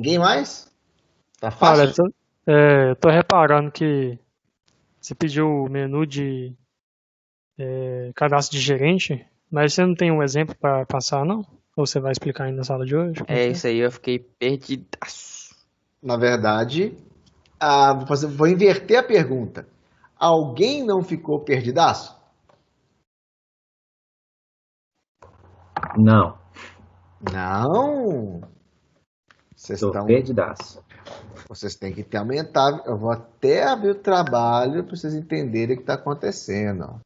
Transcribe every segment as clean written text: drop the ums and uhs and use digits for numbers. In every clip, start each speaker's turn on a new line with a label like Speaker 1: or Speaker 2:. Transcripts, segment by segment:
Speaker 1: Ninguém mais? Tá
Speaker 2: Olha,
Speaker 1: fácil?
Speaker 2: tô reparando que você pediu o menu de cadastro de gerente, mas você não tem um exemplo para passar, não? Ou você vai explicar aí na sala de hoje? Como é
Speaker 3: É
Speaker 2: que é?
Speaker 3: isso aí, eu fiquei perdidaço.
Speaker 1: Na verdade, vou inverter a pergunta. Alguém não ficou perdidaço?
Speaker 4: Não,
Speaker 1: Não. Vocês
Speaker 4: tô
Speaker 1: estão.
Speaker 4: perdidaço.
Speaker 1: Vocês têm que ter aumentado. Eu vou até abrir o trabalho para vocês entenderem o que está acontecendo. Ó.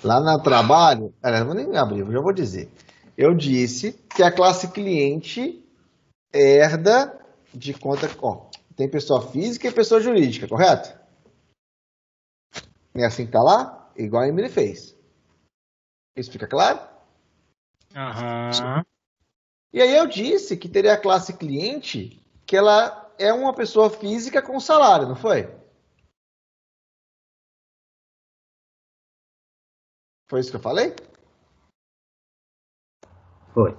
Speaker 1: Lá no trabalho, não vou nem abrir, eu já vou dizer. Eu disse que a classe cliente herda de conta. Ó, tem pessoa física e pessoa jurídica, correto? Não é assim que tá lá? Igual a Emily fez. Isso fica claro?
Speaker 5: Aham.
Speaker 1: E aí eu disse que teria a classe cliente, que ela é uma pessoa física com salário, não foi? Foi isso que eu falei?
Speaker 4: Foi.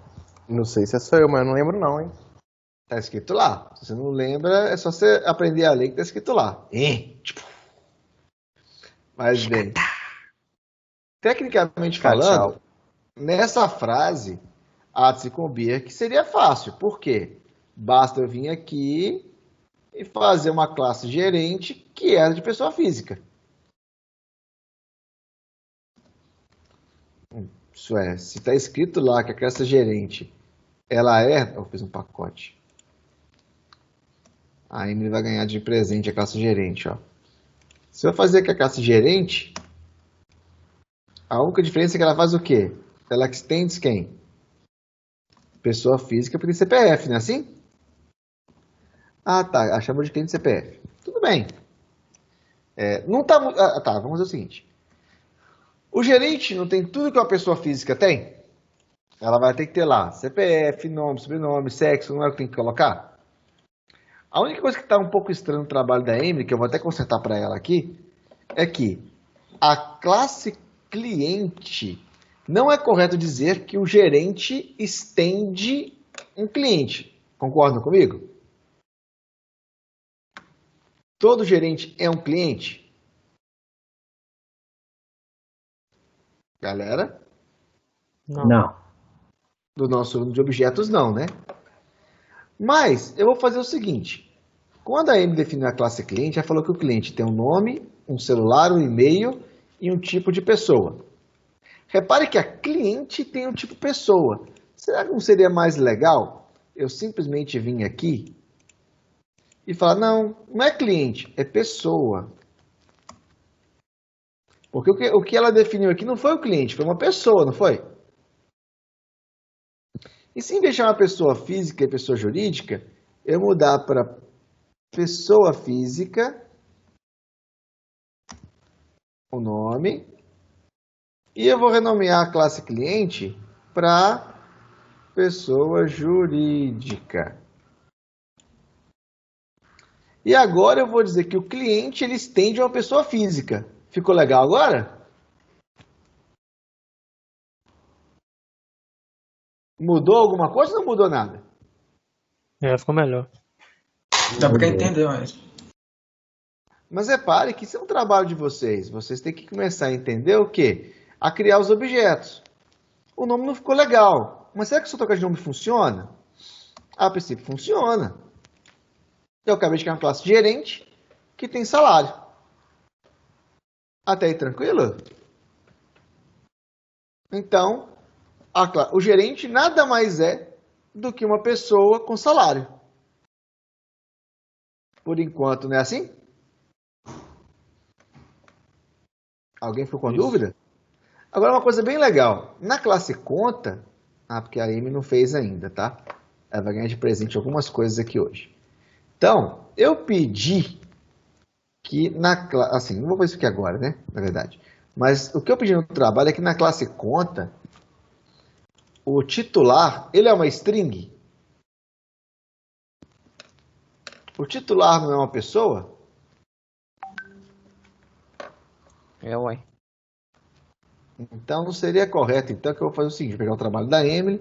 Speaker 6: Não sei se é só eu, mas eu não lembro não, hein?
Speaker 1: Tá escrito lá. Se você não lembra, é só você aprender a ler que tá escrito lá. Tipo. Mas bem, tecnicamente falando,
Speaker 6: Tchau.
Speaker 1: nessa frase há de se convir que seria fácil. Por quê? Basta eu vir aqui e fazer uma classe gerente que era de pessoa física. Isso é, se está escrito lá que a classe gerente ela é. Eu fiz um pacote. A Emily vai ganhar de presente a classe gerente, ó. Se eu fazer aqui a classe gerente, a única diferença é que ela faz o quê? Ela extende quem? Pessoa física para CPF, não é assim? Ah, tá. Ela chamou de cliente CPF. Tudo bem. Não tá. Tá, vamos fazer o seguinte. O gerente não tem tudo que uma pessoa física tem? Ela vai ter que ter lá CPF, nome, sobrenome, sexo, não é o que tem que colocar? A única coisa que está um pouco estranho no trabalho da Emily, que eu vou até consertar para ela aqui, é que a classe cliente não é correto dizer que o gerente estende um cliente. Concordam comigo? Todo gerente é um cliente? Galera,
Speaker 2: Não.
Speaker 4: Não.
Speaker 1: do nosso mundo de objetos não, né? Mas eu vou fazer o seguinte. Quando a Amy definiu a classe cliente, ela falou que o cliente tem um nome, um celular, um e-mail e um tipo de pessoa. Repare que a cliente tem um tipo pessoa. Será que não seria mais legal eu simplesmente vir aqui e falar, não, não é cliente, é pessoa. Porque o que ela definiu aqui não foi o cliente, foi uma pessoa, não foi? E se em vez de chamar pessoa física e pessoa jurídica, eu mudar para pessoa física, o nome, e eu vou renomear a classe cliente para pessoa jurídica. E agora eu vou dizer que o cliente ele estende a uma pessoa física. Ficou legal agora? Mudou alguma coisa ou não mudou nada?
Speaker 2: Ficou melhor.
Speaker 3: Dá pra entender, mas.
Speaker 1: Mas repare que isso é um trabalho de vocês. Vocês têm que começar a entender o quê? A criar os objetos. O nome não ficou legal. Mas será que o seu trocar de nome funciona? A princípio funciona. Eu acabei de criar uma classe gerente que tem salário. Até aí tranquilo? Então, o gerente nada mais é do que uma pessoa com salário. Por enquanto, não é assim? Alguém ficou com dúvida? Agora, uma coisa bem legal. Na classe conta, porque a Amy não fez ainda, tá? Ela vai ganhar de presente algumas coisas aqui hoje. Então, eu pedi que na classe... Assim, não vou fazer isso aqui agora, né? Na verdade. Mas o que eu pedi no trabalho é que na classe conta, o titular, ele é uma string? O titular não é uma pessoa?
Speaker 3: É, uai.
Speaker 1: Então não seria correto. Então que eu vou fazer o seguinte, vou pegar o trabalho da Emily,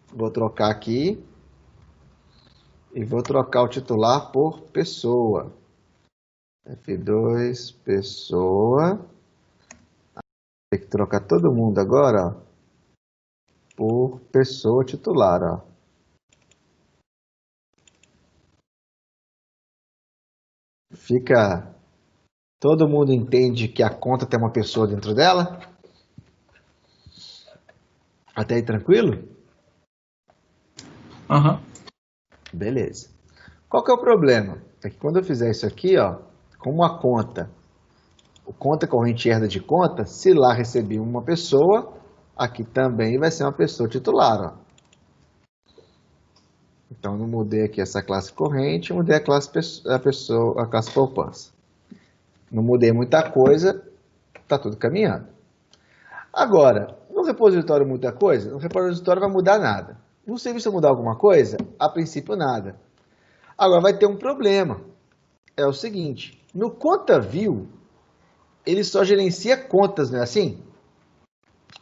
Speaker 1: vou trocar aqui E vou trocar o titular por pessoa. F2, pessoa. Tem que trocar todo mundo agora, ó, por pessoa titular, ó. Fica... Todo mundo entende que a conta tem uma pessoa dentro dela? Até aí tranquilo?
Speaker 3: Aham.
Speaker 1: Beleza. Qual que é o problema? É que quando eu fizer isso aqui, ó, como a conta, o conta corrente herda de conta, se lá recebi uma pessoa, aqui também vai ser uma pessoa titular, ó. Então, não mudei aqui essa classe corrente, mudei a classe a classe poupança. Não mudei muita coisa, tá tudo caminhando. Agora, no repositório muda coisa? No repositório vai mudar nada. No serviço vai mudar alguma coisa? A princípio nada. Agora vai ter um problema. É o seguinte, no conta view, ele só gerencia contas, não é assim?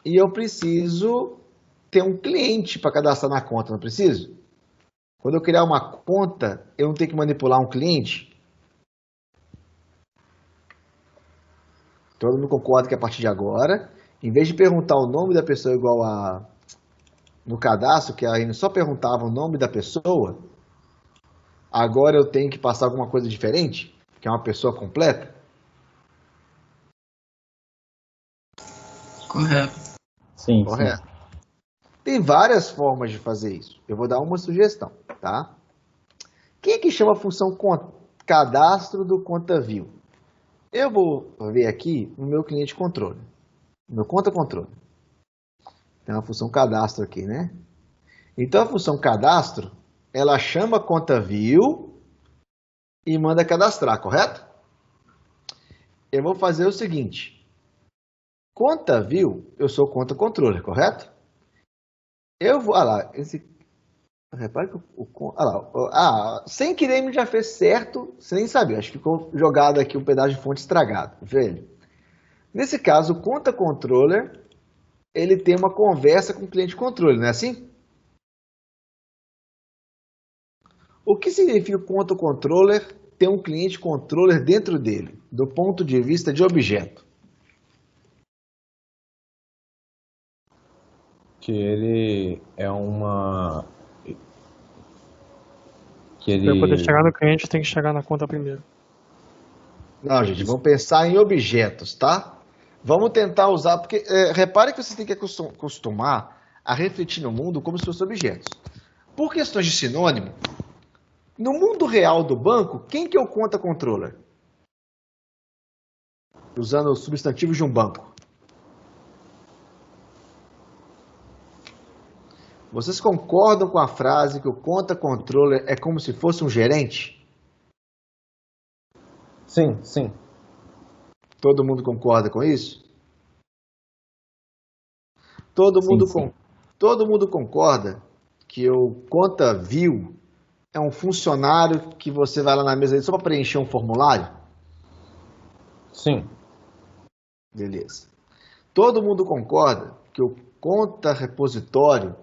Speaker 1: E eu preciso ter um cliente para cadastrar na conta, não preciso? Quando eu criar uma conta, eu não tenho que manipular um cliente? Todo mundo concorda que a partir de agora, em vez de perguntar o nome da pessoa igual a no cadastro, que ainda só perguntava o nome da pessoa, agora eu tenho que passar alguma coisa diferente, que é uma pessoa completa?
Speaker 3: Correto.
Speaker 6: Sim,
Speaker 1: Correto. Tem várias formas de fazer isso. Eu vou dar uma sugestão, tá? Quem é que chama a função cadastro do conta view? Eu vou ver aqui no meu cliente controle, no meu conta controle. Tem uma função cadastro aqui, né? Então a função cadastro, ela chama conta view e manda cadastrar, correto? Eu vou fazer o seguinte. Conta view, eu sou conta controller, correto? Eu vou, lá, repare que sem querer ele já fez certo, sem nem saber, acho que ficou jogado aqui um pedaço de fonte estragado, velho. Nesse caso, o conta controller, ele tem uma conversa com o cliente controller, não é assim? O que significa o conta controller ter um cliente controller dentro dele, do ponto de vista de objeto?
Speaker 6: Que ele é uma. Que
Speaker 2: Para poder
Speaker 6: ele.
Speaker 2: chegar no cliente, tem que chegar na conta primeiro.
Speaker 1: Não, gente, vamos pensar em objetos, tá? Vamos tentar usar, porque repare que você tem que acostumar a refletir no mundo como se fossem objetos. Por questões de sinônimo, no mundo real do banco, quem que é o conta controller? Usando os substantivos de um banco. Vocês concordam com a frase que o conta controller é como se fosse um gerente?
Speaker 6: Sim, sim.
Speaker 1: Todo mundo concorda com isso? Todo mundo concorda que o conta view é um funcionário que você vai lá na mesa dele só para preencher um formulário?
Speaker 6: Sim.
Speaker 1: Beleza. Todo mundo concorda que o conta repositório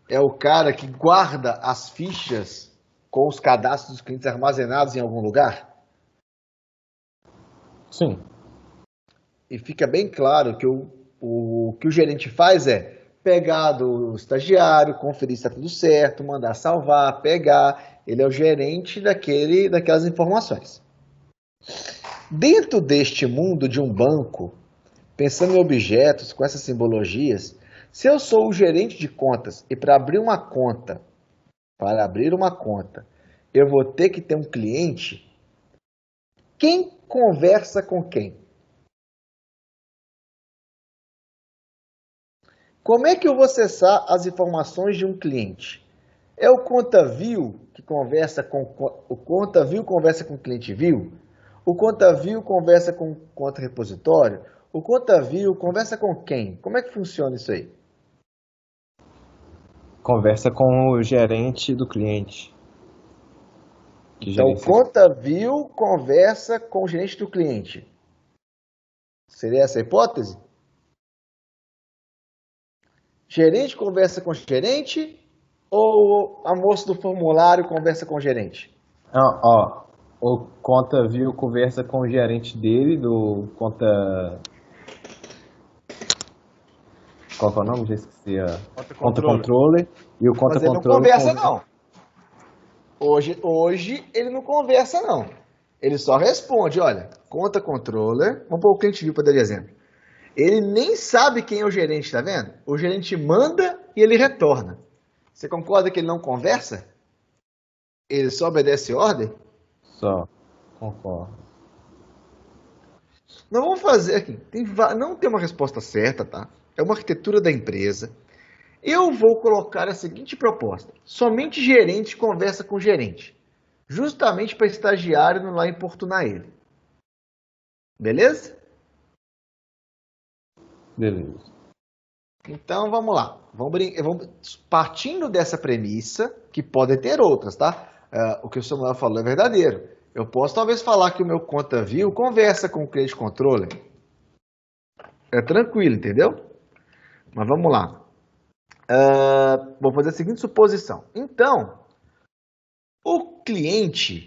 Speaker 1: é o cara que guarda as fichas com os cadastros dos clientes armazenados em algum lugar?
Speaker 6: Sim.
Speaker 1: E fica bem claro que o que o gerente faz é pegar do estagiário, conferir se está tudo certo, mandar salvar, pegar. Ele é o gerente daquelas informações. Dentro deste mundo de um banco, pensando em objetos com essas simbologias, se eu sou o gerente de contas e para abrir uma conta, eu vou ter que ter um cliente, quem conversa com quem? Como é que eu vou acessar as informações de um cliente? É o conta view que conversa com o conta view conversa com o cliente view? O conta view conversa com o conta repositório? O conta view conversa com quem? Como é que funciona isso aí?
Speaker 6: Conversa com o gerente do cliente.
Speaker 1: Então, o conta view conversa com o gerente do cliente. Seria essa a hipótese? Gerente conversa com gerente ou a moça do formulário conversa com o gerente?
Speaker 6: O conta view conversa com o gerente dele, do conta. Qual que é o nome? Já esqueci. Conta controller. E o conta
Speaker 1: Mas ele não
Speaker 6: controller.
Speaker 1: conversa, não. Hoje ele não conversa, não. Ele só responde, olha, conta controller. Vamos pôr o cliente view para dar de exemplo. Ele nem sabe quem é o gerente, tá vendo? O gerente manda e ele retorna. Você concorda que ele não conversa? Ele só obedece ordem?
Speaker 6: Só. Concordo.
Speaker 1: Nós vamos fazer aqui. Não tem uma resposta certa, tá? É uma arquitetura da empresa. Eu vou colocar a seguinte proposta. Somente gerente conversa com gerente. Justamente para estagiário não lá importunar ele. Beleza?
Speaker 6: Beleza.
Speaker 1: Então vamos lá. Partindo dessa premissa, que podem ter outras, tá? O que o Samuel falou é verdadeiro. Eu posso talvez falar que o meu conta view conversa com o cliente controller. É tranquilo, entendeu? Mas vamos lá. Vou fazer a seguinte suposição. Então, o cliente,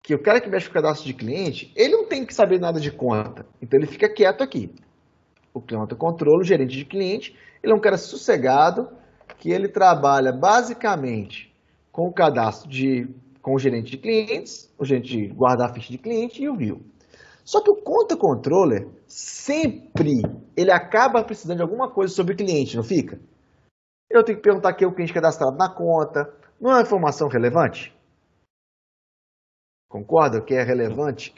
Speaker 1: que o cara que mexe com o cadastro de cliente, ele não tem que saber nada de conta. Então ele fica quieto aqui. O conta controla, o gerente de cliente, ele é um cara sossegado, que ele trabalha basicamente com o cadastro com o gerente de clientes, o gerente de guardar a ficha de cliente e o view. Só que o conta controller, sempre, ele acaba precisando de alguma coisa sobre o cliente, não fica? Eu tenho que perguntar quem é o cliente cadastrado na conta. Não é uma informação relevante? Concorda que é relevante?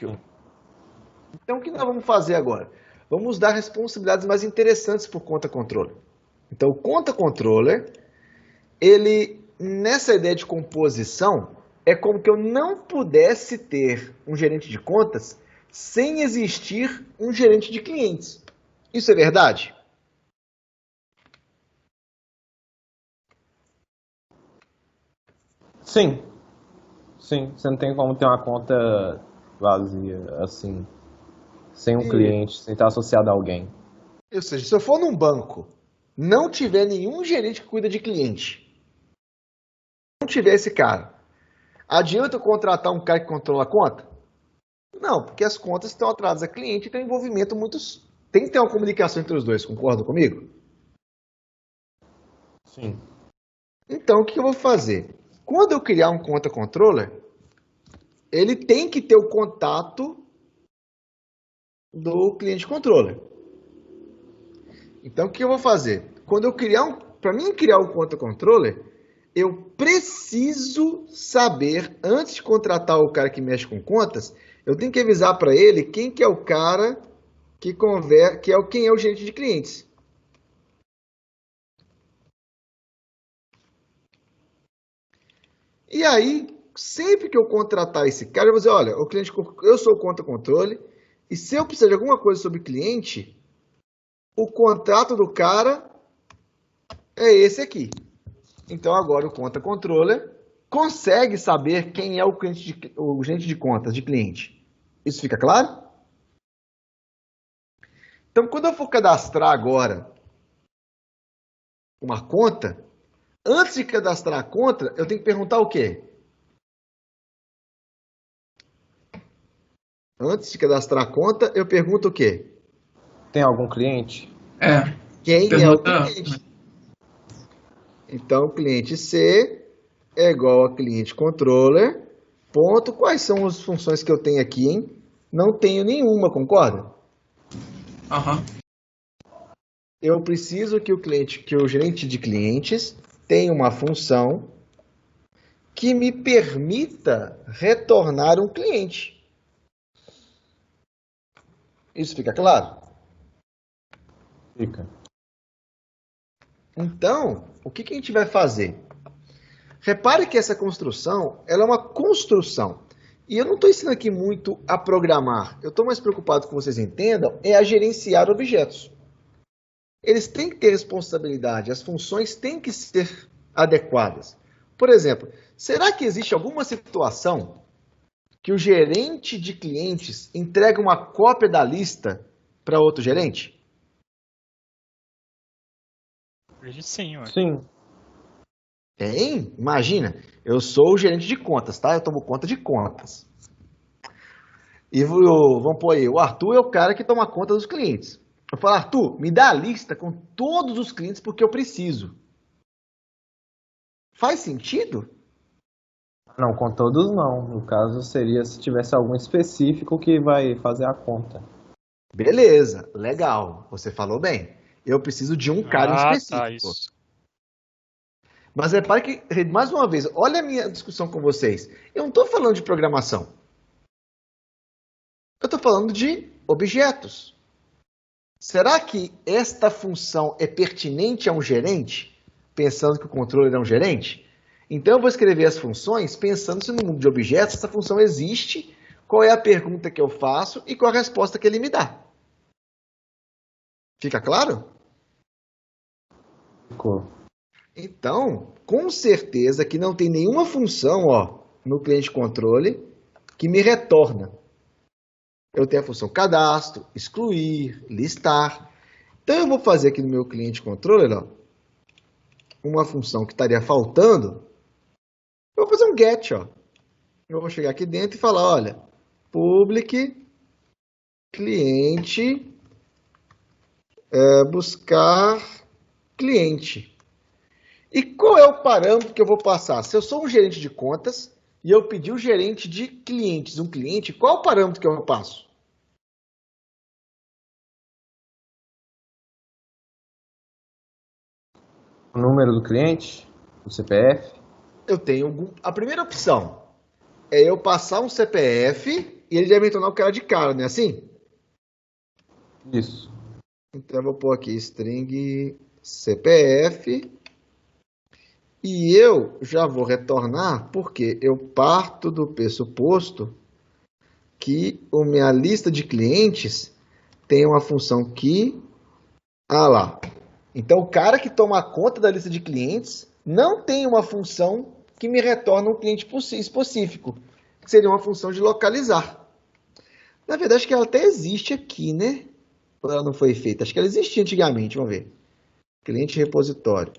Speaker 1: Então, o que nós vamos fazer agora? Vamos dar responsabilidades mais interessantes para o conta controller. Então, o conta controller, ele, nessa ideia de composição, é como que eu não pudesse ter um gerente de contas sem existir um gerente de clientes. Isso é verdade?
Speaker 6: Sim. Sim. Você não tem como ter uma conta vazia, assim, sem um cliente, sem estar associado a alguém.
Speaker 1: Ou seja, se eu for num banco, não tiver nenhum gerente que cuida de cliente, não tiver esse cara, adianta eu contratar um cara que controla a conta? Não, porque as contas estão atrás a cliente e tem um envolvimento muito... Tem que ter uma comunicação entre os dois, concorda comigo?
Speaker 6: Sim.
Speaker 1: Então, o que eu vou fazer? Quando eu criar um conta controller, ele tem que ter o contato do cliente controller. Então, o que eu vou fazer? Quando eu para mim criar um conta controller, eu preciso saber, antes de contratar o cara que mexe com contas, eu tenho que avisar para ele quem que é o cara que quem é o gerente de clientes. E aí, sempre que eu contratar esse cara, eu vou dizer, olha, eu sou o conta controle, e se eu precisar de alguma coisa sobre cliente, o contrato do cara é esse aqui. Então agora o conta controller consegue saber quem é o gerente de contas de cliente. Isso fica claro? Então quando eu for cadastrar agora uma conta, antes de cadastrar a conta, eu tenho que perguntar o quê? Antes de cadastrar a conta, eu pergunto o quê?
Speaker 6: Tem algum cliente?
Speaker 1: Quem é o cliente? Então, o cliente C é igual a cliente controller, ponto. Quais são as funções que eu tenho aqui, hein? Não tenho nenhuma, concorda? Eu preciso que o gerente de clientes tenha uma função que me permita retornar um cliente. Isso fica claro?
Speaker 6: Fica.
Speaker 1: Então, o que a gente vai fazer? Repare que essa construção, ela é uma construção. E eu não estou ensinando aqui muito a programar. Eu estou mais preocupado que vocês entendam é a gerenciar objetos. Eles têm que ter responsabilidade, as funções têm que ser adequadas. Por exemplo, será que existe alguma situação que o gerente de clientes entrega uma cópia da lista para outro gerente?
Speaker 5: Hoje sim, ué.
Speaker 6: Sim.
Speaker 1: Tem? Imagina, eu sou o gerente de contas, tá? Eu tomo conta de contas. E vamos pôr aí, o Arthur é o cara que toma conta dos clientes. Eu falo, Arthur, me dá a lista com todos os clientes porque eu preciso. Faz sentido?
Speaker 6: Não, com todos não. No caso, seria se tivesse algum específico que vai fazer a conta.
Speaker 1: Beleza, legal, você falou bem. Eu preciso de um cara em
Speaker 5: Tá,
Speaker 1: específico.
Speaker 5: isso.
Speaker 1: Mas repare que, mais uma vez, olha a minha discussão com vocês. Eu não estou falando de programação. Eu estou falando de objetos. Será que esta função é pertinente a um gerente? Pensando que o controller é um gerente? Então eu vou escrever as funções pensando se no mundo de objetos essa função existe, qual é a pergunta que eu faço e qual a resposta que ele me dá. Fica claro?
Speaker 6: Ficou.
Speaker 1: Então, com certeza que não tem nenhuma função no cliente controle que me retorna. Eu tenho a função cadastro, excluir, listar. Então eu vou fazer aqui no meu cliente controller uma função que estaria faltando. Eu vou fazer um get. Eu vou chegar aqui dentro e falar, olha, public cliente buscar cliente. E qual é o parâmetro que eu vou passar? Se eu sou um gerente de contas e eu pedi o gerente de clientes, um cliente, qual é o parâmetro que eu passo?
Speaker 6: O número do cliente, o CPF.
Speaker 1: Eu tenho a primeira opção é eu passar um CPF e ele deve me tornar o cara de cara, não é assim?
Speaker 6: Isso.
Speaker 1: Então eu vou pôr aqui string CPF e eu já vou retornar porque eu parto do pressuposto que a minha lista de clientes tem uma função que... lá. Então o cara que toma conta da lista de clientes não tem uma função que me retorna um cliente específico, que seria uma função de localizar. Na verdade, acho que ela até existe aqui, né? Ou ela não foi feita? Acho que ela existia antigamente, vamos ver. Cliente repositório.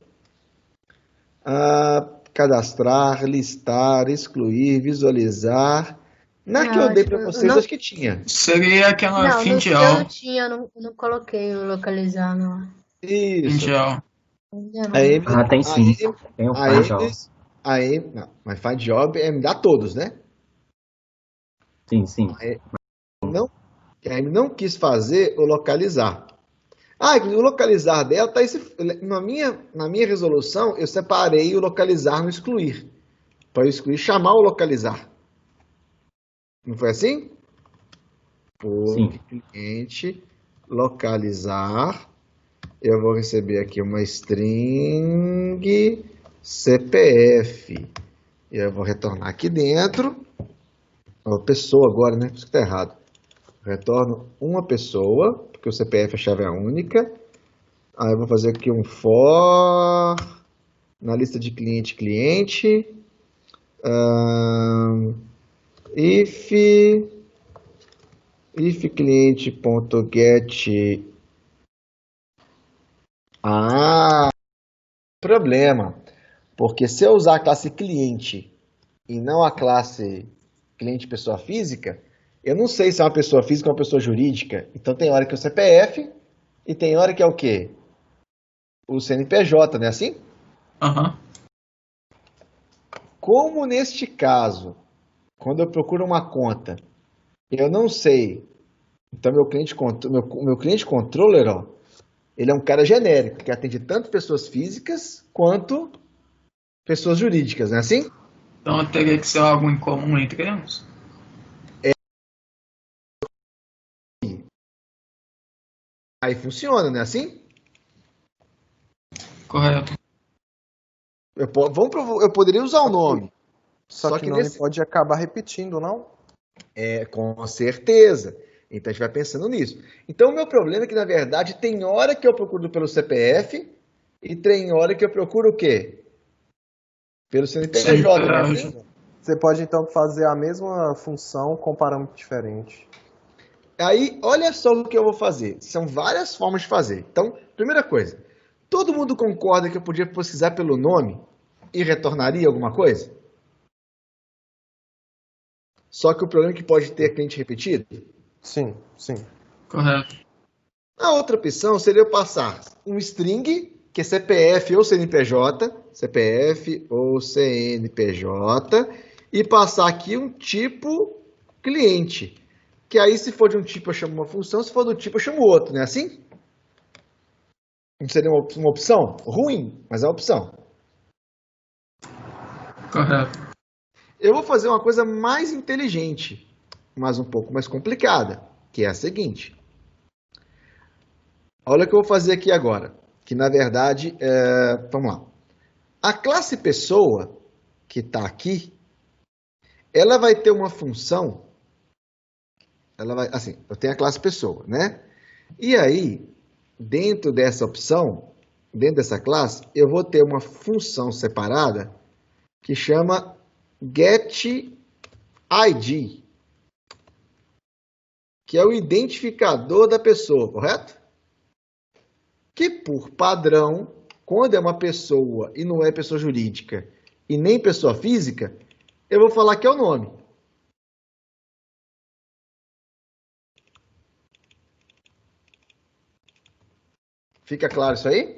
Speaker 1: Cadastrar, listar, excluir, visualizar. Na que eu dei para vocês, acho que tinha.
Speaker 3: Seria aquela
Speaker 4: Não,
Speaker 3: fim
Speaker 4: no
Speaker 3: de
Speaker 4: seu
Speaker 3: aula.
Speaker 4: tinha, eu não coloquei o localizar, não.
Speaker 3: Fim
Speaker 1: Isso.
Speaker 3: de aula.
Speaker 4: Ainda não.
Speaker 1: A M,
Speaker 7: Tem sim. Tem o
Speaker 1: a
Speaker 7: Find
Speaker 1: M,
Speaker 7: Job.
Speaker 1: não, mas Find Job me dá todos, né?
Speaker 7: Sim.
Speaker 1: Não, a M não quis fazer o localizar. O localizar dela tá na minha resolução, eu separei o localizar no excluir. Para excluir, chamar o localizar. Não foi assim?
Speaker 7: Sim.
Speaker 1: Cliente, localizar. Eu vou receber aqui uma string CPF. E eu vou retornar aqui dentro. Pessoa agora, né? Por isso que está errado. Retorno uma pessoa, porque o CPF a chave é única. Aí eu vou fazer aqui um for na lista de cliente. If cliente.get. Problema. Porque se eu usar a classe cliente e não a classe cliente pessoa física, eu não sei se é uma pessoa física ou uma pessoa jurídica. Então tem hora que é o CPF e tem hora que é o quê? O CNPJ, não é assim?
Speaker 3: Aham.
Speaker 1: Como neste caso, quando eu procuro uma conta, eu não sei. Então meu cliente controller, ele é um cara genérico, que atende tanto pessoas físicas quanto pessoas jurídicas, não é assim?
Speaker 3: Então teria que ser algo em comum entre eles?
Speaker 1: Aí funciona, não é assim?
Speaker 3: Correto.
Speaker 1: Eu poderia usar o nome.
Speaker 6: Só que nome pode acabar repetindo, não?
Speaker 1: Com certeza. Então a gente vai pensando nisso. Então o meu problema é que, na verdade, tem hora que eu procuro pelo CPF e tem hora que eu procuro o quê? Pelo CNPJ, não é assim?
Speaker 6: Você pode, então, fazer a mesma função com parâmetro diferente.
Speaker 1: Aí, olha só o que eu vou fazer. São várias formas de fazer. Então, primeira coisa. Todo mundo concorda que eu podia pesquisar pelo nome? e retornaria alguma coisa? Só que o problema é que pode ter cliente repetido.
Speaker 6: Sim, sim.
Speaker 3: Correto.
Speaker 1: A outra opção seria eu passar um string, que é CPF ou CNPJ, CPF ou CNPJ, e passar aqui um tipo cliente. Que aí, se for de um tipo, eu chamo uma função, se for do tipo, eu chamo outro, não é assim? Não seria uma opção? Ruim, mas é uma opção.
Speaker 3: Correto.
Speaker 1: Eu vou fazer uma coisa mais inteligente, mas um pouco mais complicada, que é a seguinte. Olha o que eu vou fazer aqui agora, que na verdade, vamos lá. A classe pessoa, que está aqui, ela vai ter uma função, assim, eu tenho a classe pessoa, né? E aí, dentro dessa opção, dentro dessa classe, eu vou ter uma função separada que chama getID, que é o identificador da pessoa, correto? Que por padrão, quando é uma pessoa e não é pessoa jurídica e nem pessoa física, eu vou falar que é o nome. Fica claro isso aí?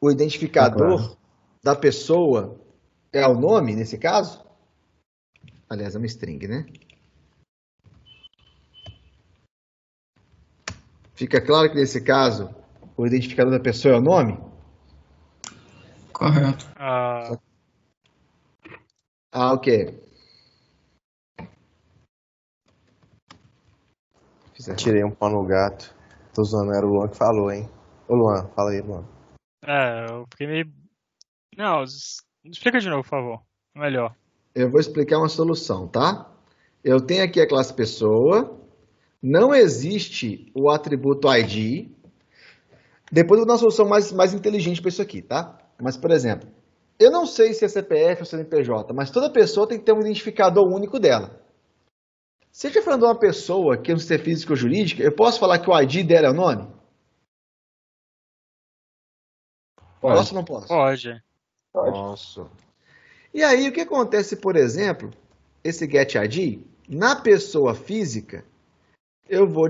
Speaker 1: O identificador da pessoa é o nome, nesse caso? Aliás, é uma string, né? Fica claro que nesse caso, o identificador da pessoa é o nome?
Speaker 3: Correto.
Speaker 1: Ok.
Speaker 6: Tirei um pau no gato. Tô zoando, era o Luan que falou, hein? Ô Luan, fala aí, Luan.
Speaker 5: Eu fiquei meio... Não, explica de novo, por favor. Melhor.
Speaker 1: Eu vou explicar uma solução, tá? Eu tenho aqui a classe pessoa, não existe o atributo ID. Depois eu vou dar uma solução mais inteligente para isso aqui, tá? Mas, por exemplo, eu não sei se é CPF ou CNPJ, mas toda pessoa tem que ter um identificador único dela. Se eu estiver falando de uma pessoa que é um ser físico ou jurídica, eu posso falar que o ID dela é o nome?
Speaker 7: Pode.
Speaker 1: Posso ou não posso?
Speaker 5: Pode.
Speaker 1: Posso. E aí, o que acontece, por exemplo, esse getID, na pessoa física, eu vou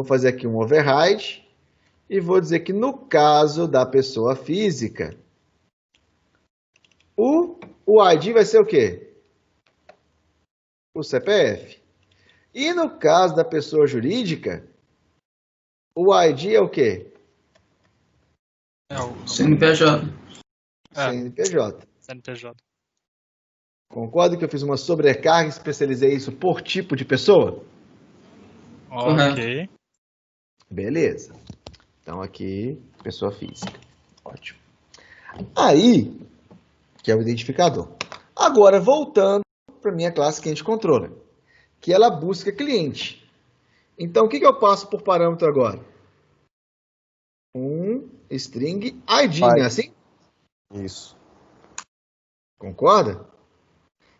Speaker 1: fazer aqui um override e vou dizer que no caso da pessoa física, o ID vai ser o quê? O CPF. E no caso da pessoa jurídica, o ID é o quê?
Speaker 3: CNPJ.
Speaker 1: CNPJ.
Speaker 5: CNPJ.
Speaker 1: Concorda que eu fiz uma sobrecarga e especializei isso por tipo de pessoa?
Speaker 5: Ok.
Speaker 1: Beleza. Então aqui, pessoa física. Ótimo. Aí, que é o identificador. Agora, voltando para minha classe cliente controller, que ela busca cliente. Então, o que eu passo por parâmetro agora? Um string ID, não é assim?
Speaker 6: Isso.
Speaker 1: Concorda?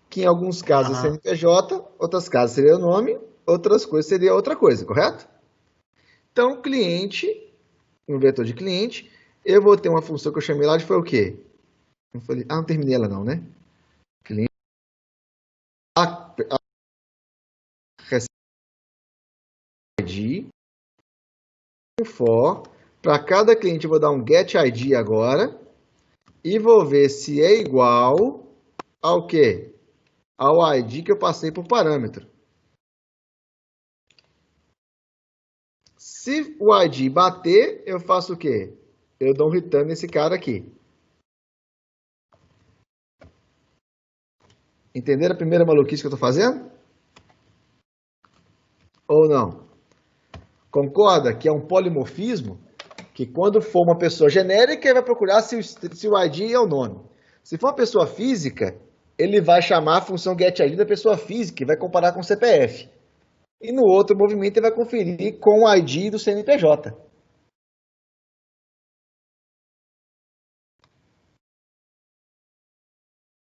Speaker 1: Que em alguns casos é CNPJ, outros casos seria o nome, outras coisas seria outra coisa, correto? Então, cliente, no vetor de cliente, eu vou ter uma função que eu chamei lá de foi o quê? Não terminei ela não, né? Cliente ID for, para cada cliente eu vou dar um getID agora e vou ver se é igual ao quê? Ao ID que eu passei por parâmetro. Se o ID bater, eu faço o quê? Eu dou um return nesse cara aqui. Entenderam a primeira maluquice que eu estou fazendo? Ou não? Concorda que é um polimorfismo? Que quando for uma pessoa genérica, ele vai procurar se o ID é o nome. Se for uma pessoa física, ele vai chamar a função getID da pessoa física e vai comparar com o CPF. E no outro movimento ele vai conferir com o ID do CNPJ.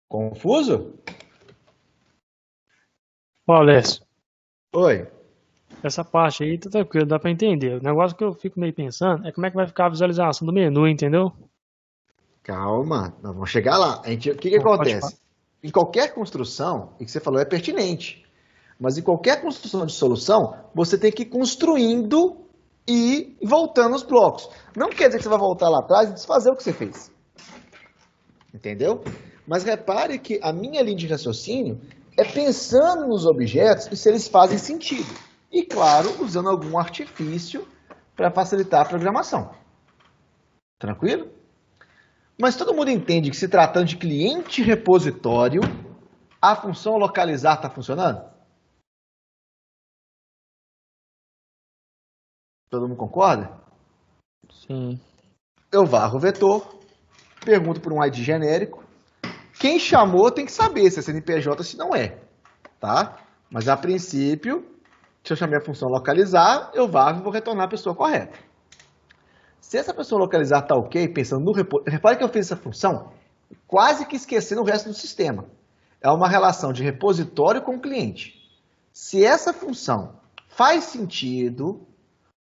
Speaker 1: Confuso?
Speaker 2: Ô, Alessio,
Speaker 1: Oi.
Speaker 2: Essa parte aí tá tranquilo, dá pra entender. O negócio que eu fico meio pensando é como é que vai ficar a visualização do menu, entendeu?
Speaker 1: Calma, nós vamos chegar lá. O que
Speaker 2: Pode falar.
Speaker 1: acontece? Em qualquer construção, e que você falou é pertinente, mas em qualquer construção de solução, você tem que ir construindo e voltando os blocos. Não quer dizer que você vai voltar lá atrás e desfazer o que você fez. Entendeu? Mas repare que a minha linha de raciocínio é pensando nos objetos e se eles fazem sentido. E, claro, usando algum artifício para facilitar a programação. Tranquilo? Mas todo mundo entende que se tratando de cliente repositório, a função localizar está funcionando? Todo mundo concorda?
Speaker 2: Sim.
Speaker 1: Eu varro o vetor, pergunto por um ID genérico. Quem chamou tem que saber se é CNPJ ou se não é. Tá? Mas a princípio, se eu chamei a função localizar, eu varro e vou retornar a pessoa correta. Se essa pessoa localizar está ok, pensando no repositório, repare que eu fiz essa função quase que esquecendo o resto do sistema. É uma relação de repositório com cliente. Se essa função faz sentido,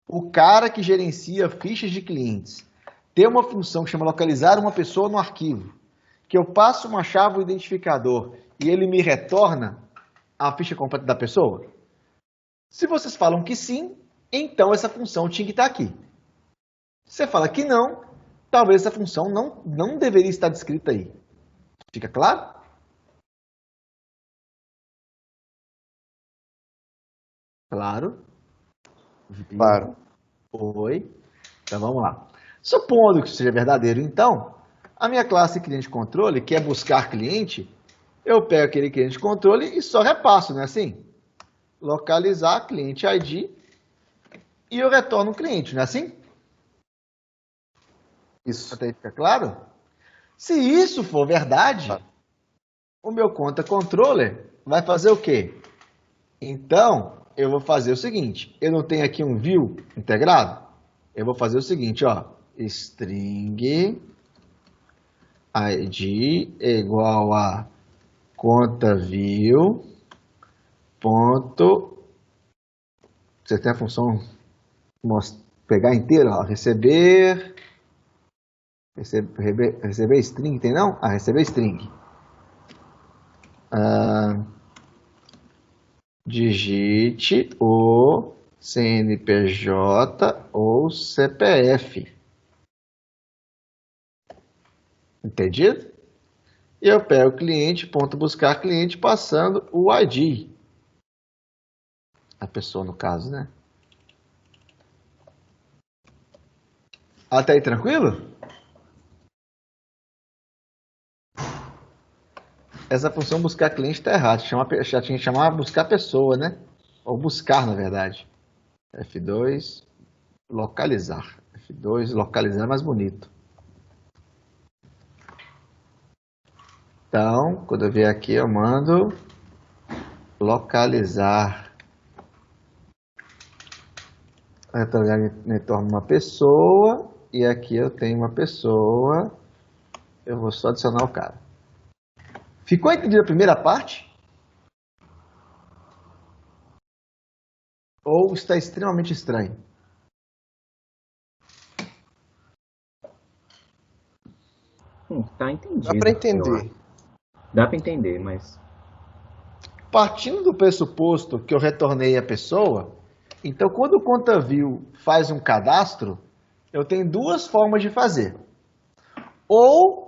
Speaker 1: o cara que gerencia fichas de clientes ter uma função que chama localizar uma pessoa no arquivo, que eu passo uma chave identificador e ele me retorna a ficha completa da pessoa? Se vocês falam que sim, então essa função tinha que estar aqui. Se você fala que não, talvez essa função não deveria estar descrita aí. Fica claro? Claro.
Speaker 6: Claro.
Speaker 1: Oi. Então vamos lá. Supondo que isso seja verdadeiro, então, a minha classe cliente controle, que é buscar cliente, eu pego aquele cliente controle e só repasso, não é assim? Localizar cliente ID e eu retorno o cliente, não é assim?
Speaker 6: Isso.
Speaker 1: Até aí fica claro? Se isso for verdade, o meu conta controller vai fazer o quê? Então, eu vou fazer o seguinte, eu não tenho aqui um view integrado? Eu vou fazer o seguinte, ó, string id é igual a conta view ponto, você tem a função pegar inteiro, ó, receber string, tem não? Ah, receber string. Digite o CNPJ ou CPF. Entendido? E eu pego o cliente, ponto buscar cliente, passando o ID. A pessoa, no caso, né? Até aí, tranquilo? Essa função buscar cliente está errada. Já tinha que chamar buscar pessoa, né? Ou buscar, na verdade. F2, localizar. F2, localizar é mais bonito. Então, quando eu vier aqui, eu mando localizar. Retorno uma pessoa. E aqui eu tenho uma pessoa. Eu vou só adicionar o cara. Ficou entendida a primeira parte? Ou está extremamente estranho?
Speaker 8: Tá entendido.
Speaker 6: Dá pra entender.
Speaker 8: Dá pra entender, mas...
Speaker 1: Partindo do pressuposto que eu retornei a pessoa, então quando o ContaView faz um cadastro, eu tenho duas formas de fazer. Ou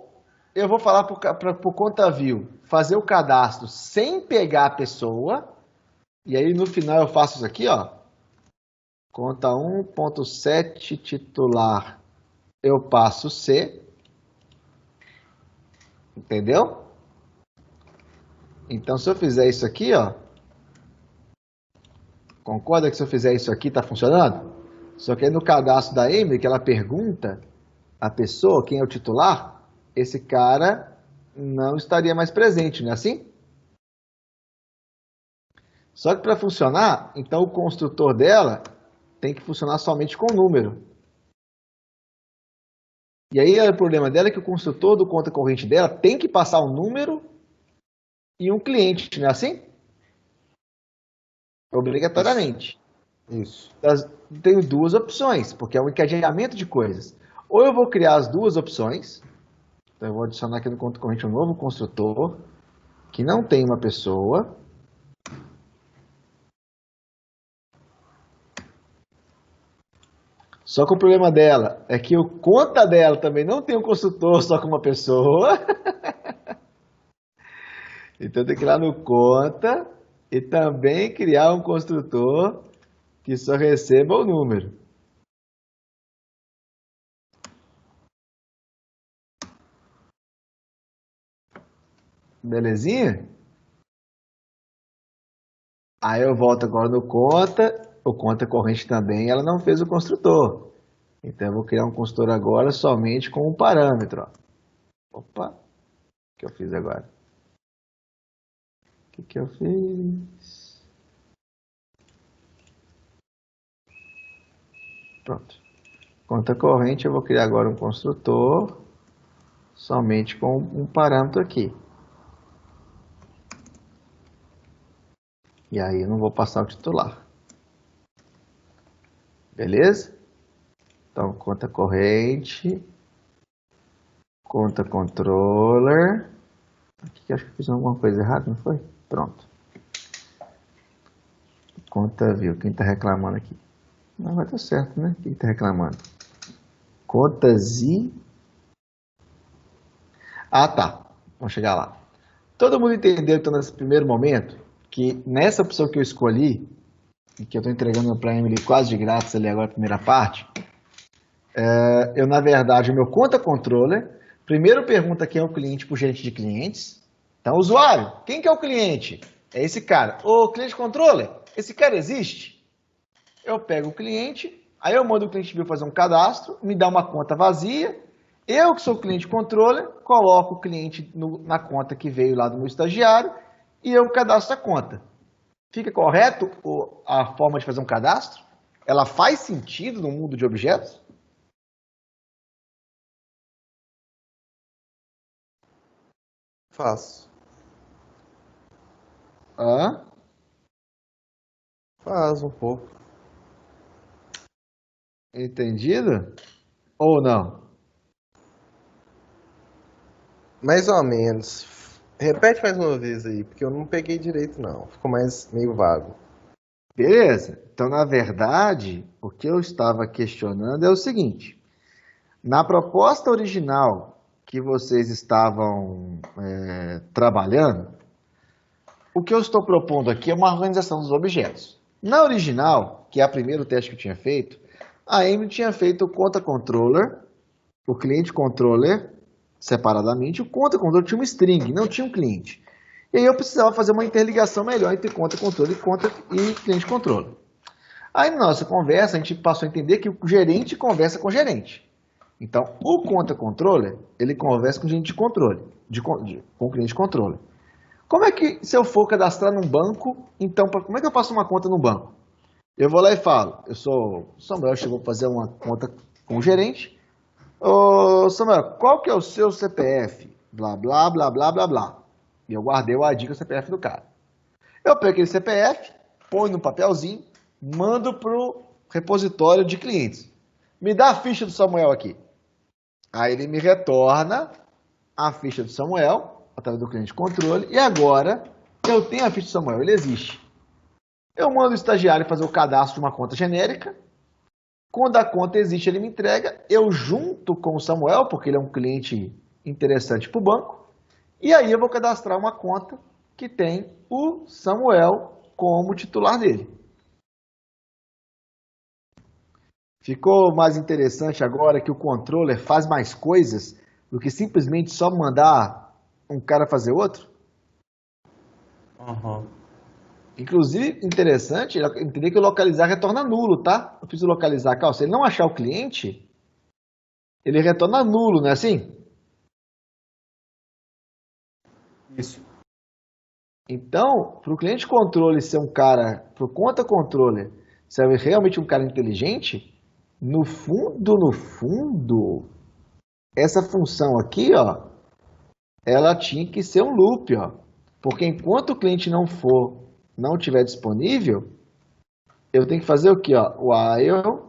Speaker 1: eu vou falar para o ContaView fazer o cadastro sem pegar a pessoa, e aí no final eu faço isso aqui, ó. Conta 1.7 titular, eu passo C. Entendeu? Então, se eu fizer isso aqui, ó, concorda que se eu fizer isso aqui tá funcionando? Só que aí no cadastro da Emily, que ela pergunta a pessoa, quem é o titular, esse cara não estaria mais presente, não é assim? Só que para funcionar, então o construtor dela tem que funcionar somente com número. E aí o problema dela é que o construtor do conta corrente dela tem que passar um número e um cliente, não é assim? Obrigatoriamente.
Speaker 6: Isso.
Speaker 1: Tenho duas opções, porque é um encadeamento de coisas. Ou eu vou criar as duas opções, então eu vou adicionar aqui no conta corrente um novo construtor, que não tem uma pessoa. Só que o problema dela é que o conta dela também não tem um construtor só com uma pessoa. Então tem que ir lá no conta e também criar um construtor que só receba o número. Belezinha? Aí eu volto agora no conta, o conta corrente também, ela não fez o construtor. Então eu vou criar um construtor agora somente com um parâmetro. Ó. Opa, o que eu fiz agora? O que eu fiz? Pronto. Conta corrente, eu vou criar agora um construtor somente com um parâmetro aqui. E aí eu não vou passar o titular. Beleza? Então, conta corrente, conta controller. Aqui acho que fiz alguma coisa errada, não foi? Pronto. Conta view. Quem está reclamando aqui? Não vai dar certo, né? Quem está reclamando? Contas e... Ah, tá. Vamos chegar lá. Todo mundo entendeu, então, nesse primeiro momento, que nessa opção que eu escolhi, e que eu estou entregando para a Emily quase de grátis ali agora, a primeira parte, eu, na verdade, o meu conta controller, primeiro pergunta quem é o cliente para o gerente de clientes. Então, usuário, quem que é o cliente? É esse cara. O cliente controller, esse cara existe? Eu pego o cliente, aí eu mando o cliente view fazer um cadastro, me dá uma conta vazia, eu que sou o cliente controller, coloco o cliente na conta que veio lá do meu estagiário e eu cadastro a conta. Fica correto a forma de fazer um cadastro? Ela faz sentido no mundo de objetos?
Speaker 6: Faz.
Speaker 1: Hã?
Speaker 6: Faz um pouco.
Speaker 1: Entendido? Ou não?
Speaker 6: Mais ou menos. Repete mais uma vez aí, porque eu não peguei direito não. Ficou mais meio vago.
Speaker 1: Beleza. Então, na verdade, o que eu estava questionando é o seguinte. Na proposta original que vocês estavam trabalhando, o que eu estou propondo aqui é uma organização dos objetos. Na original, que é o primeiro teste que eu tinha feito, a Amy tinha feito o conta controller, o cliente controller, separadamente. O conta controller tinha um string, não tinha um cliente. E aí eu precisava fazer uma interligação melhor entre conta controller e cliente controller. Aí na nossa conversa, a gente passou a entender que o gerente conversa com o gerente. Então, o conta controller, ele conversa com o gerente de controle, com o cliente controller. Como é que, se eu for cadastrar num banco, então, como é que eu faço uma conta no banco? Eu vou lá e falo, eu sou Samuel, chegou a fazer uma conta com o gerente. Ô Samuel, qual que é o seu CPF? Blá, blá, blá, blá, blá, blá. E eu guardei o ID com o CPF do cara. Eu pego aquele CPF, ponho no papelzinho, mando pro repositório de clientes. Me dá a ficha do Samuel aqui. Aí ele me retorna a ficha do Samuel, através do cliente controle, e agora eu tenho a ficha do Samuel, ele existe. Eu mando o estagiário fazer o cadastro de uma conta genérica. Quando a conta existe, ele me entrega. Eu junto com o Samuel, porque ele é um cliente interessante para o banco. E aí eu vou cadastrar uma conta que tem o Samuel como titular dele. Ficou mais interessante agora que o controller faz mais coisas do que simplesmente só mandar um cara fazer outro?
Speaker 6: Uhum.
Speaker 1: Inclusive, interessante, entender que o localizar retorna nulo, tá? Eu fiz o localizar, se ele não achar o cliente, ele retorna nulo, não é assim?
Speaker 6: Isso.
Speaker 1: Então, para o cliente controle ser um cara, para o conta controller ser realmente um cara inteligente, no fundo, essa função aqui, ó, ela tinha que ser um loop, ó. Porque enquanto o cliente não estiver disponível, eu tenho que fazer o quê? Ó?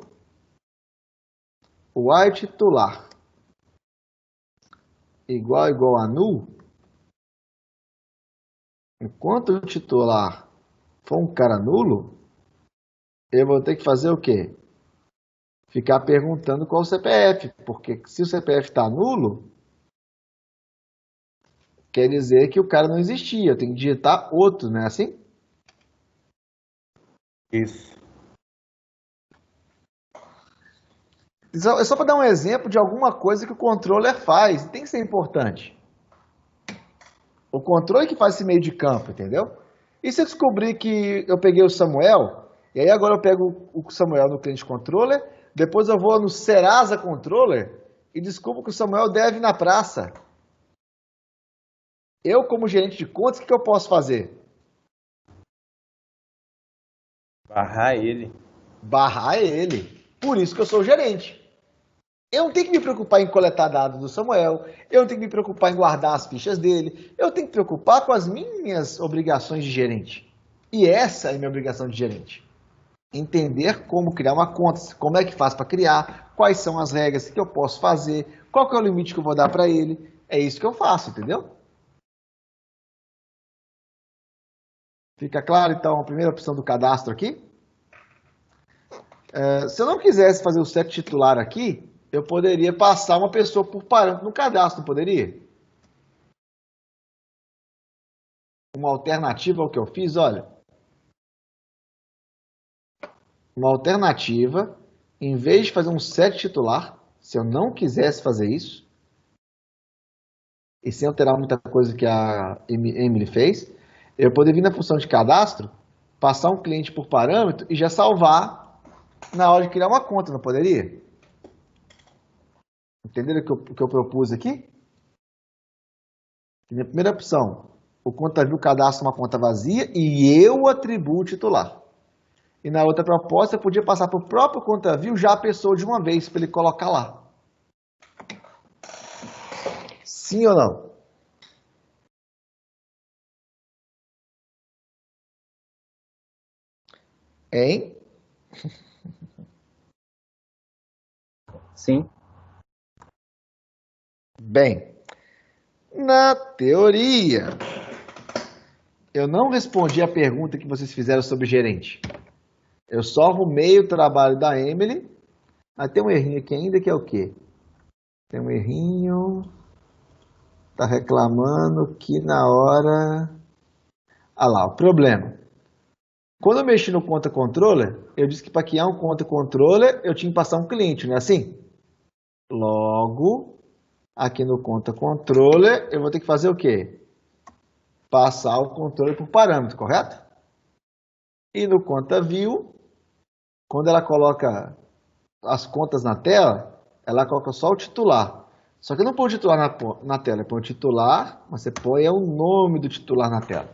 Speaker 1: While titular igual a null. Enquanto o titular for um cara nulo, eu vou ter que fazer o quê? Ficar perguntando qual o CPF, porque se o CPF está nulo, quer dizer que o cara não existia. Eu tenho que digitar outro, não é assim?
Speaker 6: Isso.
Speaker 1: É só para dar um exemplo de alguma coisa que o controller faz. Tem que ser importante. O controle que faz esse meio de campo, entendeu? E se eu descobrir que eu peguei o Samuel, e aí agora eu pego o Samuel no cliente controller, depois eu vou no Serasa controller e descubro que o Samuel deve na praça. Eu, como gerente de contas, o que eu posso fazer?
Speaker 6: Barrar ele.
Speaker 1: Barrar ele. Por isso que eu sou o gerente. Eu não tenho que me preocupar em coletar dados do Samuel, eu não tenho que me preocupar em guardar as fichas dele, eu tenho que me preocupar com as minhas obrigações de gerente. E essa é a minha obrigação de gerente. Entender como criar uma conta, como é que faz para criar, quais são as regras que eu posso fazer, qual que é o limite que eu vou dar para ele. É isso que eu faço, entendeu? Fica claro, então, a primeira opção do cadastro aqui? Se eu não quisesse fazer o set titular aqui, eu poderia passar uma pessoa por parâmetro no cadastro, não poderia? Uma alternativa ao que eu fiz, olha. Uma alternativa, em vez de fazer um set titular, se eu não quisesse fazer isso, e sem alterar muita coisa que a Emily fez, eu poderia vir na função de cadastro, passar um cliente por parâmetro e já salvar na hora de criar uma conta, não poderia? Entenderam o que eu propus aqui? Minha primeira opção, o ContaView cadastra uma conta vazia e eu atribuo o titular. E na outra proposta, eu podia passar para o próprio ContaView já a pessoa de uma vez, para ele colocar lá. Sim ou não? Hein?
Speaker 8: Sim.
Speaker 1: Bem, na teoria, eu não respondi a pergunta que vocês fizeram sobre gerente. Eu só arrumei o trabalho da Emily, mas tem um errinho aqui ainda que é o quê? Tem um errinho, tá reclamando que na hora... Ah lá, o problema. Quando eu mexi no conta controller, eu disse que para criar um conta controller, eu tinha que passar um cliente, não é assim? Logo, aqui no conta controller, eu vou ter que fazer o quê? Passar o controle por parâmetro, correto? E no conta view, quando ela coloca as contas na tela, ela coloca só o titular. Só que eu não põe o titular na tela, eu põe o titular, mas você põe o nome do titular na tela.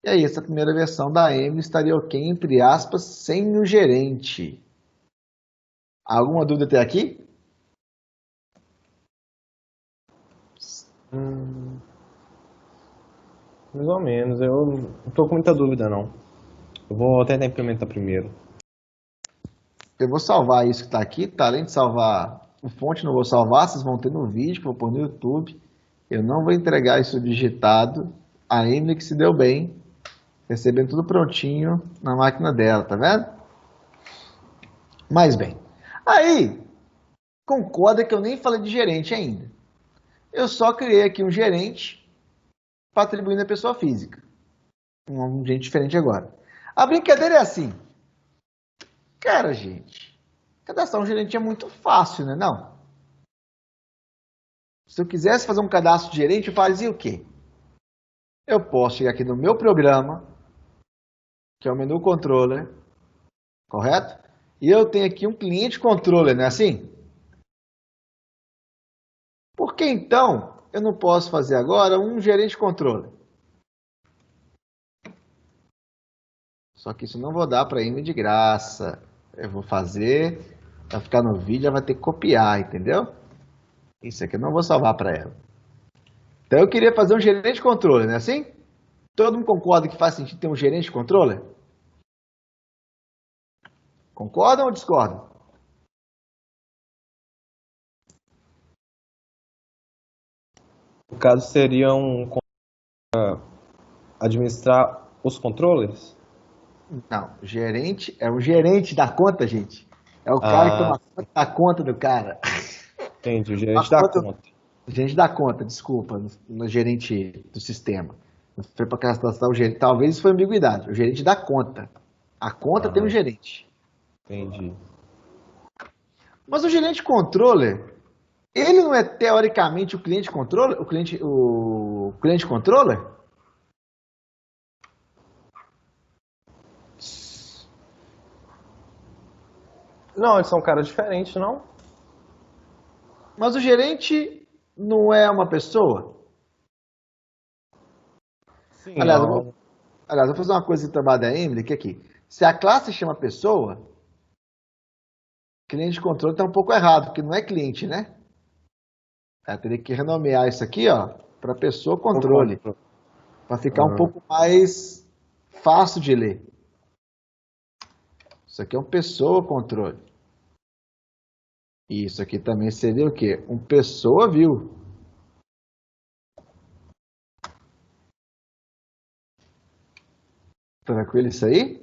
Speaker 1: E aí, essa primeira versão da Emily estaria ok, entre aspas, sem o gerente. Alguma dúvida até aqui?
Speaker 6: Mais ou menos. Eu não tô com muita dúvida, não. Eu vou tentar implementar primeiro.
Speaker 1: Eu vou salvar isso que está aqui, tá? Além de salvar o fonte, não vou salvar, vocês vão ter no vídeo que eu vou pôr no YouTube. Eu não vou entregar isso digitado. A Emily que se deu bem, recebendo tudo prontinho na máquina dela, tá vendo? Mas bem, aí, concorda que eu nem falei de gerente ainda. Eu só criei aqui um gerente para atribuir na pessoa física. Um gerente diferente agora. A brincadeira é assim. Cara, gente, cadastrar um gerente é muito fácil, né? Não. Se eu quisesse fazer um cadastro de gerente, eu fazia o quê? Eu posso chegar aqui no meu programa, que é o menu controller, correto? E eu tenho aqui um cliente controller, não é assim? Por que então eu não posso fazer agora um gerente controller? Só que isso não vou dar para ele de graça. Eu vou fazer, vai ficar no vídeo, ela vai ter que copiar, entendeu? Isso aqui eu não vou salvar para ela. Então eu queria fazer um gerente controller, não é assim? Todo mundo concorda que faz sentido ter um gerente controller? Concordam ou discordam?
Speaker 6: No caso, seria administrar os controles?
Speaker 1: Não, gerente é o gerente da conta, gente. É o cara que toma conta da conta do cara.
Speaker 6: Entendi, o gerente da conta.
Speaker 1: Gerente da conta, desculpa, no gerente do sistema. Não foi para aquela situação, o gerente, talvez isso foi ambiguidade. O gerente da conta. A conta tem um gerente.
Speaker 6: Entendi.
Speaker 1: Mas o gerente controller, ele não é teoricamente o cliente controller? O cliente controller?
Speaker 6: Não, eles são caras diferentes, não?
Speaker 1: Mas o gerente não é uma pessoa?
Speaker 6: Sim,
Speaker 1: Aliás,
Speaker 6: não.
Speaker 1: eu vou fazer uma coisa em trabalho da Emily, que é aqui. Se a classe chama pessoa, cliente de controle está um pouco errado, porque não é cliente, né? Ela teria que renomear isso aqui, ó, para pessoa controle, para ficar um pouco mais fácil de ler. Isso aqui é um pessoa controle. E isso aqui também seria o quê? Um pessoa view. Tranquilo isso aí?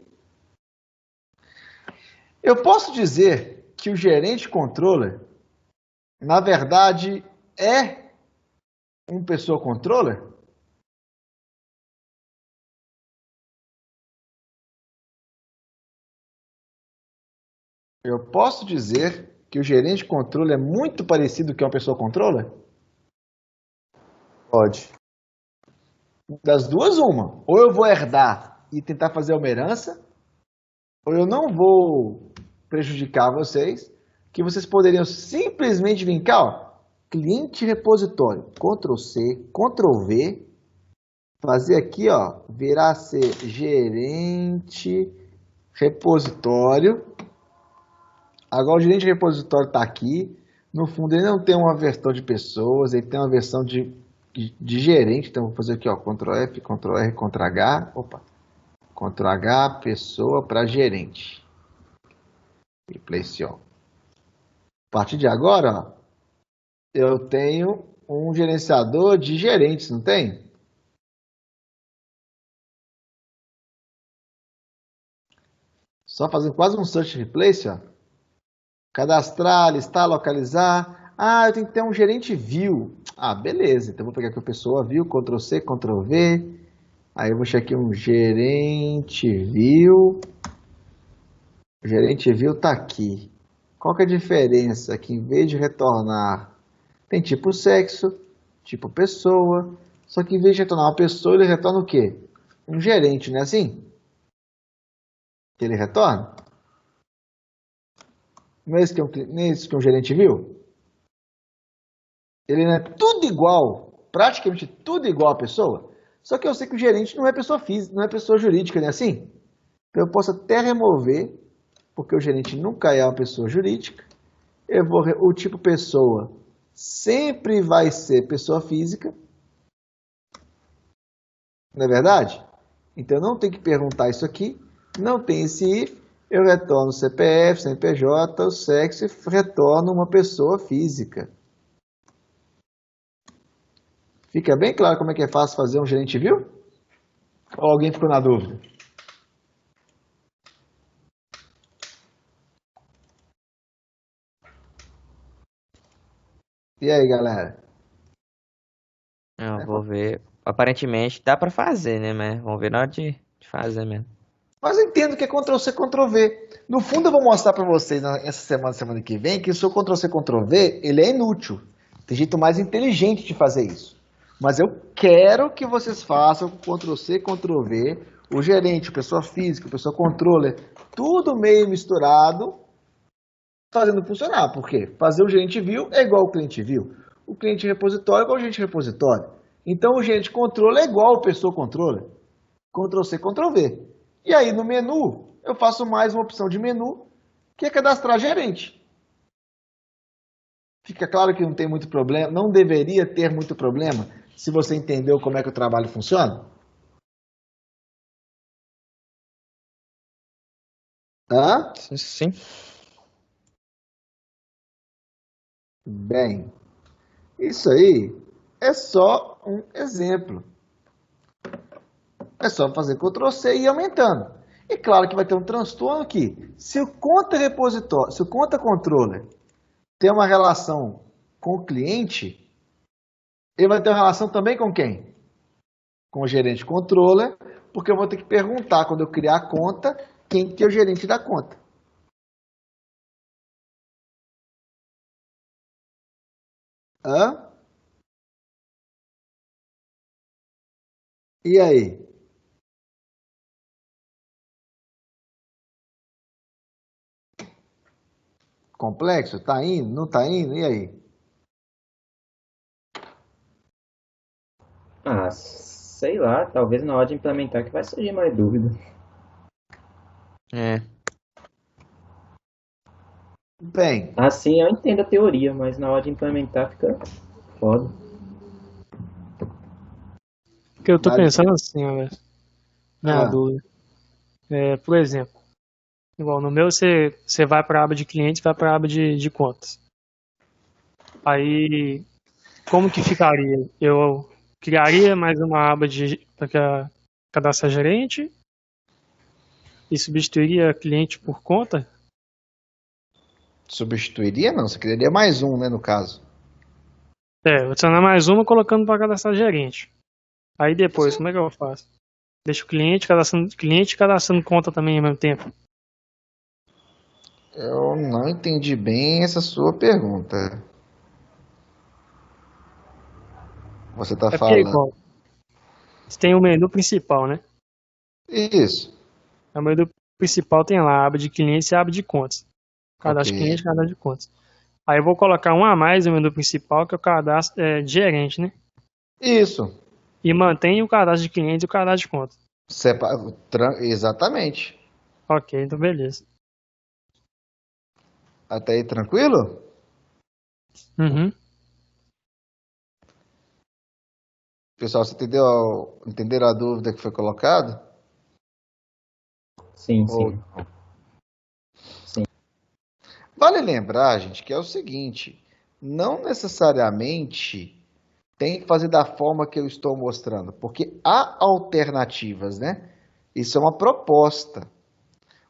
Speaker 1: Eu posso dizer que o gerente controller, na verdade, é um pessoa controller? Eu posso dizer que o gerente controller é muito parecido com uma pessoa controller?
Speaker 6: Pode.
Speaker 1: Das duas, uma. Ou eu vou herdar e tentar fazer uma herança, ou eu não vou prejudicar vocês, que vocês poderiam simplesmente vir cá, ó, cliente repositório, Ctrl C, Ctrl V, fazer aqui, ó, virar ser gerente repositório. Agora o gerente repositório está aqui. No fundo ele não tem uma versão de pessoas, ele tem uma versão de gerente. Então vou fazer aqui, ó, Ctrl F, Ctrl R, Ctrl H, opa, Ctrl H, pessoa para gerente. Replace all. A partir de agora, ó, eu tenho um gerenciador de gerentes, não tem? Só fazendo quase um search replace, ó. Cadastrar, listar, localizar. Ah, eu tenho que ter um gerente view. Ah, beleza. Então, vou pegar aqui a pessoa view, Ctrl C, Ctrl V. Aí eu vou achar aqui um gerente view. O gerente view está aqui. Qual que é a diferença? Aqui, em vez de retornar, tem tipo sexo, tipo pessoa. Só que em vez de retornar uma pessoa, ele retorna o quê? Um gerente, não é assim? Que ele retorna? Não é esse que um gerente viu? Ele não é tudo igual, praticamente tudo igual à pessoa. Só que eu sei que o gerente não é pessoa física, não é pessoa jurídica, não é assim? Então eu posso até remover, porque o gerente nunca é uma pessoa jurídica. O tipo pessoa sempre vai ser pessoa física. Não é verdade? Então eu não tenho que perguntar isso aqui. Não tem esse if. Eu retorno CPF, CNPJ, o sexo e retorno uma pessoa física. Fica bem claro como é que é fácil fazer um gerente view? Ou alguém ficou na dúvida? E aí, galera?
Speaker 9: Eu vou ver. Aparentemente dá pra fazer, né? Mas vamos ver na hora de fazer mesmo.
Speaker 1: Mas eu entendo que é Ctrl-C, Ctrl-V. No fundo, eu vou mostrar para vocês essa semana que vem, que o seu Ctrl-C, Ctrl-V, ele é inútil. Tem jeito mais inteligente de fazer isso. Mas eu quero que vocês façam com Ctrl-C, Ctrl-V, o gerente, pessoa física, pessoa controller, tudo meio misturado, fazendo funcionar. Por quê? Fazer o gerente view é igual ao cliente view. O cliente repositório é igual ao gerente repositório. Então, o gerente controller é igual ao pessoa controller. Ctrl-C, Ctrl-V. E aí, no menu, eu faço mais uma opção de menu, que é cadastrar gerente. Fica claro que não tem muito problema, não deveria ter muito problema, se você entendeu como é que o trabalho funciona? Hã?
Speaker 9: Sim.
Speaker 1: Bem, isso aí é só um exemplo. É só fazer Ctrl+C e ir aumentando. E claro que vai ter um transtorno que, se o conta repositório, se o conta controller tem uma relação com o cliente, ele vai ter uma relação também com quem? Com o gerente controller, porque eu vou ter que perguntar quando eu criar a conta, quem que é o gerente da conta. Hã? E aí? Complexo? Tá indo? Não tá indo? E aí?
Speaker 8: Ah, sei lá, talvez na hora de implementar que vai surgir mais dúvida.
Speaker 9: É.
Speaker 1: Bem,
Speaker 8: Assim eu entendo a teoria, mas na hora de implementar fica foda.
Speaker 2: Porque eu tô
Speaker 1: Vale.
Speaker 2: pensando assim, olha, na
Speaker 1: Ah.
Speaker 2: dúvida. Por exemplo, igual no meu você vai para a aba de clientes, vai para a aba de contas. Aí, como que ficaria? Eu criaria mais uma aba para cadastrar gerente e substituiria cliente por conta?
Speaker 1: substituiria não, você criaria mais um, né, no caso.
Speaker 2: Vou adicionar mais uma colocando para cadastrar gerente. Aí depois,
Speaker 1: Sim.
Speaker 2: como é que eu faço? Deixo o cliente cadastrando conta também ao mesmo tempo.
Speaker 1: Eu não entendi bem essa sua pergunta. Você tá
Speaker 2: Porque
Speaker 1: falando.
Speaker 2: igual, você tem o menu principal, né?
Speaker 1: Isso.
Speaker 2: O menu principal tem lá a aba de clientes e a aba de contas. Cadastro de
Speaker 1: Ok.
Speaker 2: cliente, cadastro de contas. Aí eu vou colocar um a mais no menu principal, que é o cadastro de gerente, né?
Speaker 1: Isso.
Speaker 2: E mantém o cadastro de cliente e o cadastro de contas.
Speaker 1: Exatamente.
Speaker 2: Ok, então beleza.
Speaker 1: Até aí tranquilo?
Speaker 2: Uhum.
Speaker 1: Pessoal, você entenderam a dúvida que foi colocada?
Speaker 8: Sim,
Speaker 1: Ou
Speaker 8: sim.
Speaker 1: não? Vale lembrar, gente, que é o seguinte, não necessariamente tem que fazer da forma que eu estou mostrando, porque há alternativas, né? Isso é uma proposta.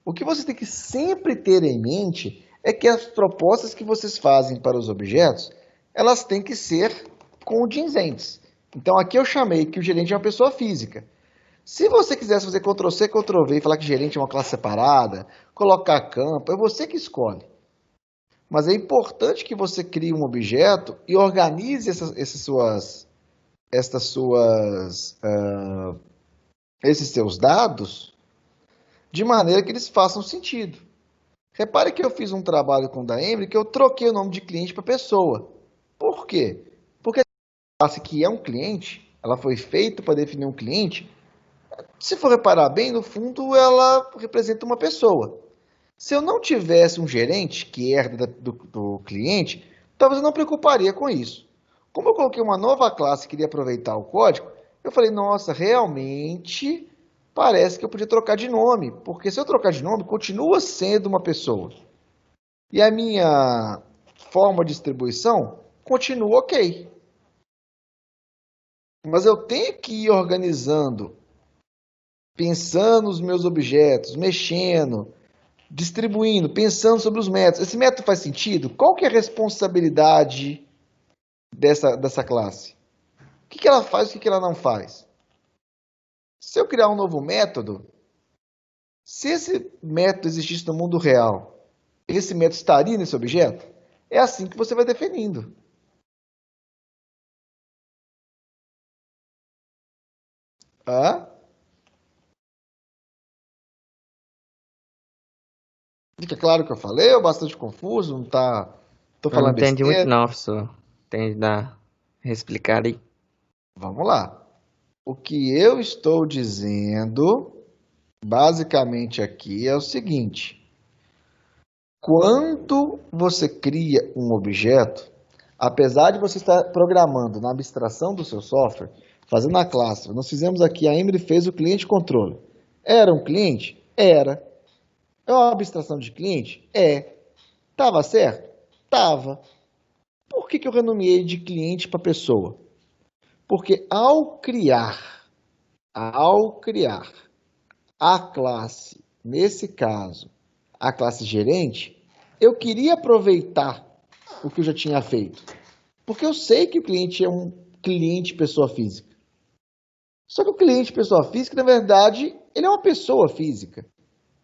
Speaker 1: O que você tem que sempre ter em mente é que as propostas que vocês fazem para os objetos, elas têm que ser condizentes. Então aqui eu chamei que o gerente é uma pessoa física. Se você quisesse fazer Ctrl+C, Ctrl+V e falar que gerente é uma classe separada, colocar campo, é você que escolhe. Mas é importante que você crie um objeto e organize esses seus dados de maneira que eles façam sentido. Repare que eu fiz um trabalho com o da Emily que eu troquei o nome de cliente para pessoa. Por quê? Porque a classe que é um cliente, ela foi feita para definir um cliente. Se for reparar bem, no fundo ela representa uma pessoa. Se eu não tivesse um gerente que herda do cliente, talvez eu não preocuparia com isso. Como eu coloquei uma nova classe e queria aproveitar o código, eu falei, nossa, realmente parece que eu podia trocar de nome, porque se eu trocar de nome, continua sendo uma pessoa. E a minha forma de distribuição continua ok. Mas eu tenho que ir organizando, pensando nos meus objetos, mexendo, distribuindo, pensando sobre os métodos. Esse método faz sentido? Qual que é a responsabilidade dessa classe? O que ela faz e o que ela não faz? Se eu criar um novo método, se esse método existisse no mundo real, esse método estaria nesse objeto? É assim que você vai definindo. Ah? Fica claro o que eu falei ou bastante confuso? Não tá... Tô
Speaker 9: Eu não
Speaker 1: falando
Speaker 9: entendi muito
Speaker 1: besteira?
Speaker 9: não, professor. Tem que dar explicar aí.
Speaker 1: Vamos lá. O que eu estou dizendo, basicamente aqui, é o seguinte. Quando você cria um objeto, apesar de você estar programando na abstração do seu software, fazendo a classe, nós fizemos aqui, a Emily fez o cliente controle. Era um cliente? Era. É uma abstração de cliente? É. Tava certo? Tava. Por que eu renomeei de cliente para pessoa? Porque ao criar a classe, nesse caso, a classe gerente, eu queria aproveitar o que eu já tinha feito. Porque eu sei que o cliente é um cliente pessoa física. Só que o cliente pessoa física, na verdade, ele é uma pessoa física.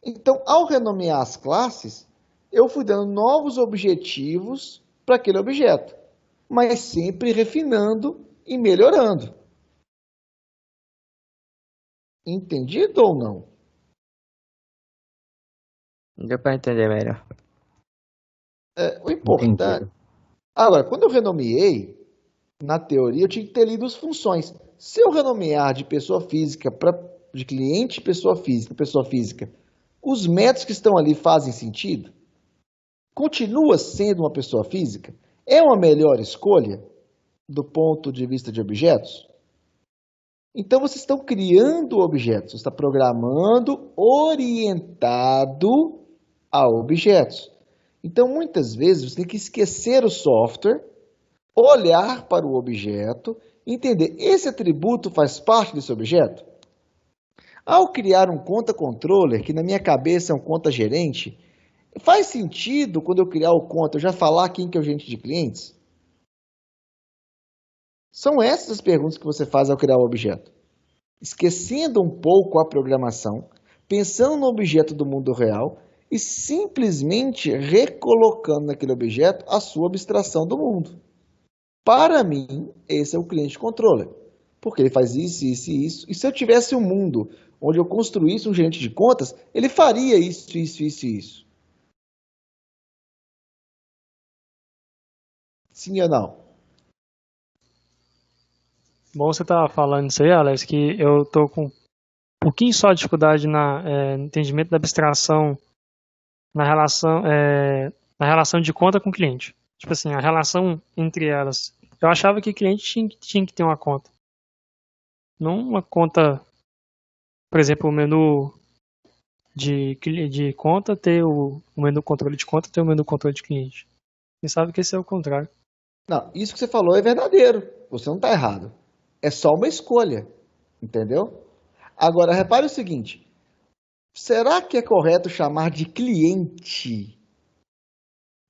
Speaker 1: Então, ao renomear as classes, eu fui dando novos objetivos para aquele objeto, mas sempre refinando e melhorando. Entendido ou não?
Speaker 9: Deu pra entender melhor.
Speaker 1: O importante... Agora, quando eu renomeei, na teoria, eu tinha que ter lido as funções. Se eu renomear de pessoa física de cliente pessoa física, os métodos que estão ali fazem sentido? Continua sendo uma pessoa física? É uma melhor escolha do ponto de vista de objetos? Então, vocês estão criando objetos, você está programando orientado a objetos. Então, muitas vezes, você tem que esquecer o software, olhar para o objeto, entender, esse atributo faz parte desse objeto? Ao criar um conta controller, que na minha cabeça é um conta gerente, faz sentido quando eu criar o conta eu já falar quem que é o gerente de clientes? São essas as perguntas que você faz ao criar o objeto. Esquecendo um pouco a programação, pensando no objeto do mundo real e simplesmente recolocando naquele objeto a sua abstração do mundo. Para mim, esse é o cliente controller, porque ele faz isso, isso e isso. E se eu tivesse um mundo onde eu construísse um gerente de contas, ele faria isso, isso, isso e isso. Sim ou não?
Speaker 2: Bom você tá falando isso aí, Alex, que eu tô com um pouquinho só de dificuldade no entendimento da abstração na relação de conta com cliente. Tipo assim, a relação entre elas. Eu achava que cliente tinha que ter uma conta. Não uma conta, por exemplo, o menu de conta ter o menu controle de conta ter o menu controle de cliente. Você sabe que esse é o contrário.
Speaker 1: Não, isso que você falou é verdadeiro. Você não está errado. É só uma escolha. Entendeu? Agora, repare o seguinte. Será que é correto chamar de cliente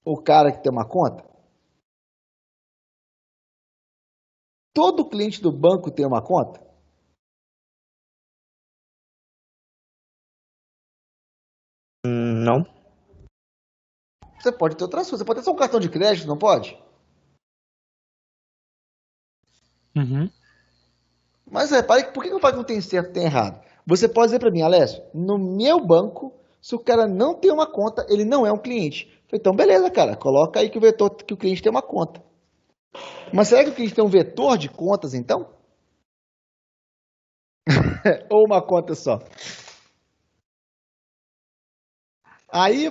Speaker 1: o cara que tem uma conta? Todo cliente do banco tem uma conta?
Speaker 9: Não.
Speaker 1: Você pode ter outras coisas. Você pode ter só um cartão de crédito, não pode?
Speaker 2: Uhum.
Speaker 1: Mas repare, por que eu falo que não tem certo e tem errado? Você pode dizer para mim, Alessio, no meu banco, se o cara não tem uma conta, ele não é um cliente. Eu falei, então beleza, cara, coloca aí que o cliente tem uma conta. Mas será que o cliente tem um vetor de contas, então? Ou uma conta só? Aí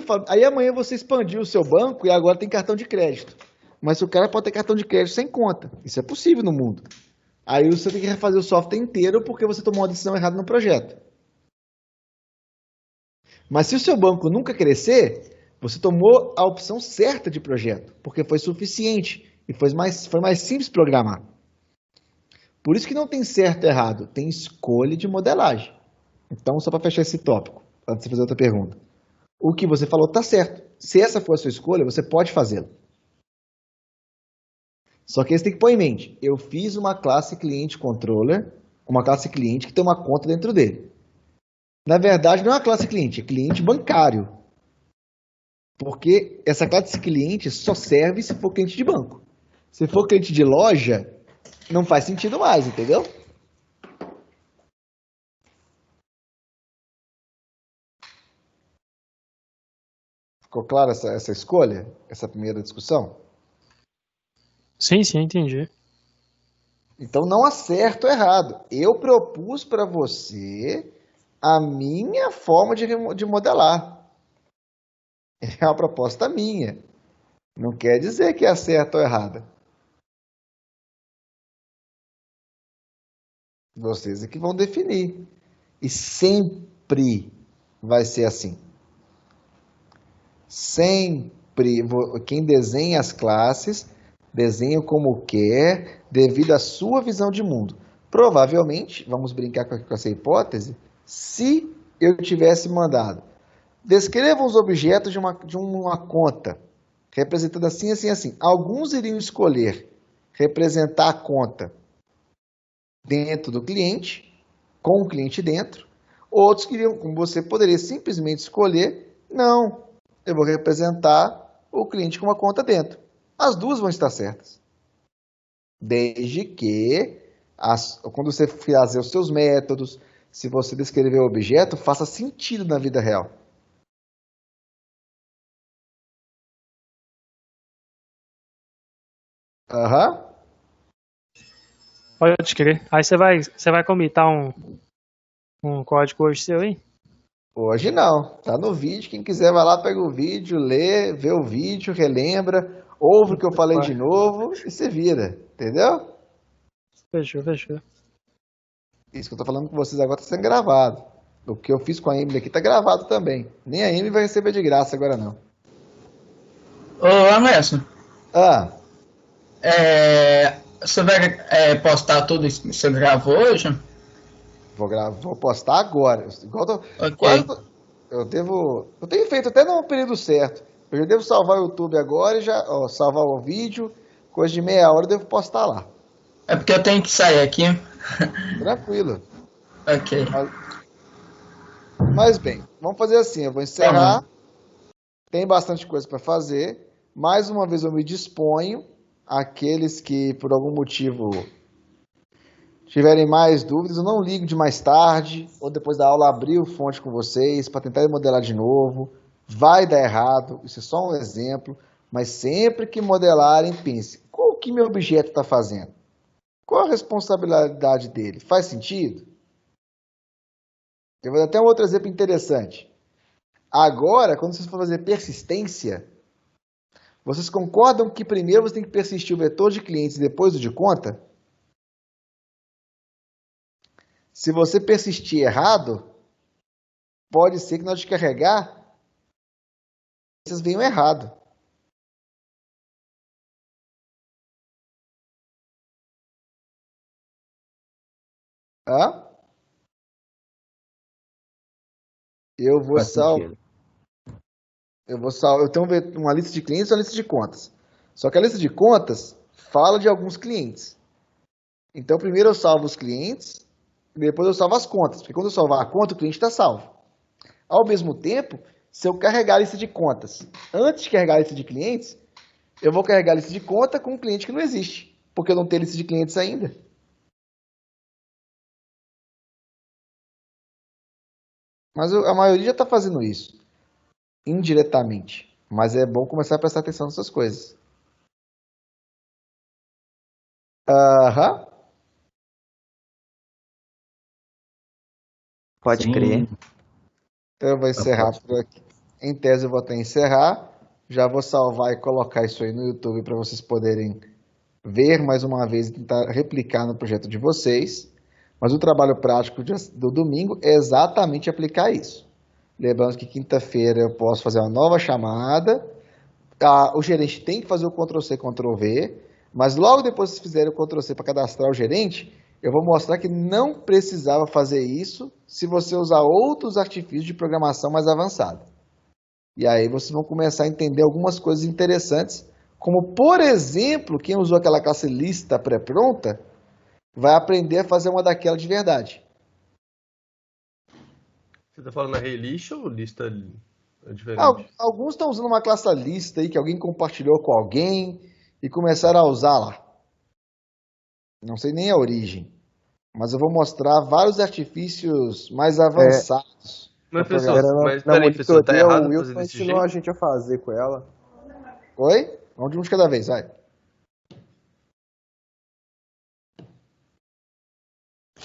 Speaker 1: amanhã você expandiu o seu banco e agora tem cartão de crédito. Mas o cara pode ter cartão de crédito sem conta. Isso é possível no mundo. Aí você tem que refazer o software inteiro porque você tomou uma decisão errada no projeto. Mas se o seu banco nunca crescer, você tomou a opção certa de projeto, porque foi suficiente e foi mais simples programar. Por isso que não tem certo e errado, tem escolha de modelagem. Então, só para fechar esse tópico, antes de fazer outra pergunta. O que você falou está certo. Se essa for a sua escolha, você pode fazê-lo. Só que você tem que pôr em mente, eu fiz uma classe cliente controller, uma classe cliente que tem uma conta dentro dele. Na verdade, não é uma classe cliente, é cliente bancário. Porque essa classe cliente só serve se for cliente de banco. Se for cliente de loja, não faz sentido mais, entendeu? Ficou clara essa escolha? Essa primeira discussão?
Speaker 2: Sim, entendi.
Speaker 1: Então não há certo ou errado. Eu propus para você a minha forma de modelar. É uma proposta minha. Não quer dizer que é certa ou errada. Vocês é que vão definir. E sempre vai ser assim. Sempre quem desenha as classes, desenha como quer, devido à sua visão de mundo. Provavelmente, vamos brincar com essa hipótese, se eu tivesse mandado, descreva os objetos de uma conta, representando assim, assim, assim. Alguns iriam escolher representar a conta dentro do cliente, com o cliente dentro. Outros queriam, como você poderia simplesmente escolher, não, eu vou representar o cliente com uma conta dentro. As duas vão estar certas. Desde que, quando você fazer os seus métodos, se você descrever o objeto, faça sentido na vida real. Aham.
Speaker 2: Pode crer. Aí você vai comitar um código hoje seu aí?
Speaker 1: Hoje não. Tá no vídeo. Quem quiser vai lá, pega o vídeo, lê, vê o vídeo, relembra, ouve o que eu falei de novo e se vira. Entendeu?
Speaker 2: Fechou.
Speaker 1: Isso que eu tô falando com vocês agora tá sendo gravado. O que eu fiz com a Emily aqui tá gravado também. Nem a Emily vai receber de graça agora não.
Speaker 3: Ô, Amerson, você vai postar tudo isso que você gravou hoje?
Speaker 1: Vou postar agora.
Speaker 3: Ok.
Speaker 1: Eu tenho feito até no período certo. Eu já devo salvar o YouTube agora e salvar o vídeo. Coisa de meia hora eu devo postar lá.
Speaker 3: É porque eu tenho que sair aqui.
Speaker 1: Tranquilo.
Speaker 3: Ok.
Speaker 1: Mas bem, vamos fazer assim. Eu vou encerrar. Tem bastante coisa para fazer. Mais uma vez eu me disponho. Aqueles que por algum motivo tiverem mais dúvidas, eu não ligo de mais tarde ou depois da aula abrir o fonte com vocês para tentar modelar de novo. Vai dar errado, isso é só um exemplo, mas sempre que modelarem, pense, qual que meu objeto está fazendo? Qual a responsabilidade dele? Faz sentido? Eu vou dar até um outro exemplo interessante. Agora, quando vocês for fazer persistência, vocês concordam que primeiro você tem que persistir o vetor de clientes e depois o de conta? Se você persistir errado, pode ser que na hora de carregar, vocês venham errado. Hã? Eu tenho uma lista de clientes e uma lista de contas. Só que a lista de contas fala de alguns clientes. Então, primeiro eu salvo os clientes, e depois eu salvo as contas. Porque quando eu salvar a conta, o cliente está salvo. Ao mesmo tempo, se eu carregar a lista de contas antes de carregar a lista de clientes, eu vou carregar a lista de conta com um cliente que não existe. Porque eu não tenho lista de clientes ainda. Mas a maioria já está fazendo isso. Indiretamente. Mas é bom começar a prestar atenção nessas coisas. Aham.
Speaker 9: Pode crer.
Speaker 1: Então eu vou encerrar por aqui. Em tese eu vou até encerrar. Já vou salvar e colocar isso aí no YouTube para vocês poderem ver mais uma vez e tentar replicar no projeto de vocês. Mas o trabalho prático do domingo é exatamente aplicar isso. Lembrando que quinta-feira eu posso fazer uma nova chamada. O gerente tem que fazer o Ctrl+C, Ctrl+V. Mas logo depois que vocês fizerem o Ctrl+C para cadastrar o gerente, eu vou mostrar que não precisava fazer isso se você usar outros artifícios de programação mais avançada. E aí vocês vão começar a entender algumas coisas interessantes, como, por exemplo, quem usou aquela classe lista pré-pronta vai aprender a fazer uma daquela de verdade.
Speaker 10: Você está falando array list ou lista diferente?
Speaker 1: Alguns estão usando uma classe lista aí que alguém compartilhou com alguém e começaram a usar lá. Não sei nem a origem, mas eu vou mostrar vários artifícios mais avançados.
Speaker 10: Mas, pessoal, peraí, pessoal, tá errado fazer desse jeito?
Speaker 6: A gente a fazer com ela.
Speaker 1: Oi? Vamos de um de cada vez, vai.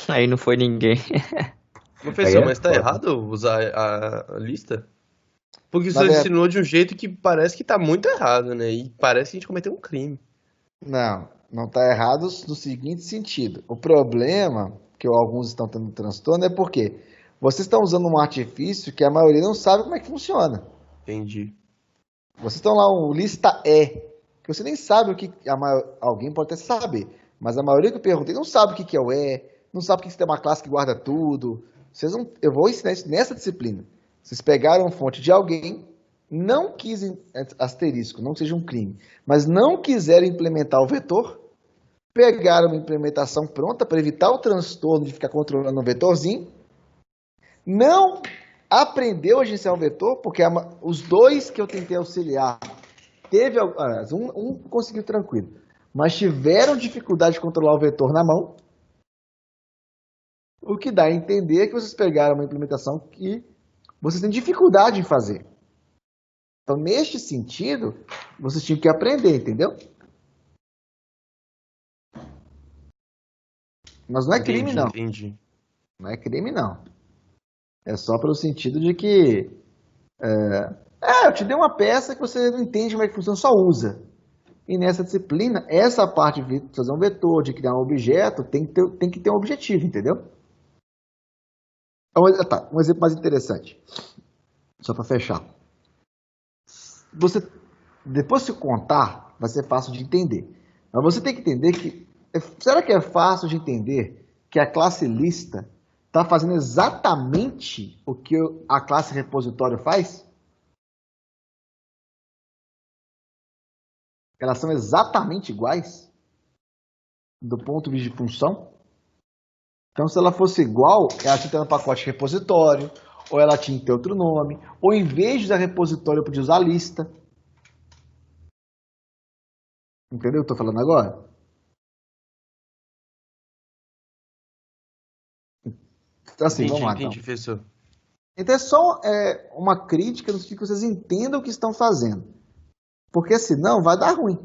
Speaker 9: Aí não foi ninguém.
Speaker 10: Professor, mas tá errado usar a lista? Porque você ensinou de um jeito que parece que tá muito errado, né? E parece que a gente cometeu um crime.
Speaker 1: Não tá errado no seguinte sentido. O problema que alguns estão tendo transtorno é porque vocês estão usando um artifício que a maioria não sabe como é que funciona.
Speaker 10: Entendi.
Speaker 1: Vocês estão lá, o lista E, que você nem sabe o que... Alguém pode até saber, mas a maioria que eu perguntei não sabe o que é o E, não sabe o que tem uma classe que guarda tudo. Eu vou ensinar isso nessa disciplina. Vocês pegaram a fonte de alguém, não quis, asterisco, não seja um crime, mas não quiseram implementar o vetor, pegaram uma implementação pronta para evitar o transtorno de ficar controlando um vetorzinho, não aprendeu a gerenciar um vetor, porque os dois que eu tentei auxiliar, um conseguiu tranquilo, mas tiveram dificuldade de controlar o vetor na mão, o que dá a entender que vocês pegaram uma implementação que vocês têm dificuldade em fazer. Então, neste sentido, vocês tinham que aprender, entendeu? Mas não é crime, não.
Speaker 10: Entendi.
Speaker 1: Não é crime, não. É só pelo sentido de que... eu te dei uma peça que você não entende como é que funciona, só usa. E nessa disciplina, essa parte de fazer um vetor, de criar um objeto, tem que ter um objetivo, entendeu? Um exemplo mais interessante. Só para fechar. Depois que contar, vai ser fácil de entender. Mas você tem que entender que... Será que é fácil de entender que a classe lista está fazendo exatamente o que a classe repositório faz? Elas são exatamente iguais do ponto de vista de função? Então, se ela fosse igual, ela tinha que ter um pacote repositório, ou ela tinha que ter outro nome, ou em vez de usar repositório, eu podia usar lista. Entendeu o que eu estou falando agora? Então, assim, vamos lá,
Speaker 10: Entendi, professor.
Speaker 1: Então é só uma crítica no sentido que vocês entendam o que estão fazendo. Porque senão vai dar ruim.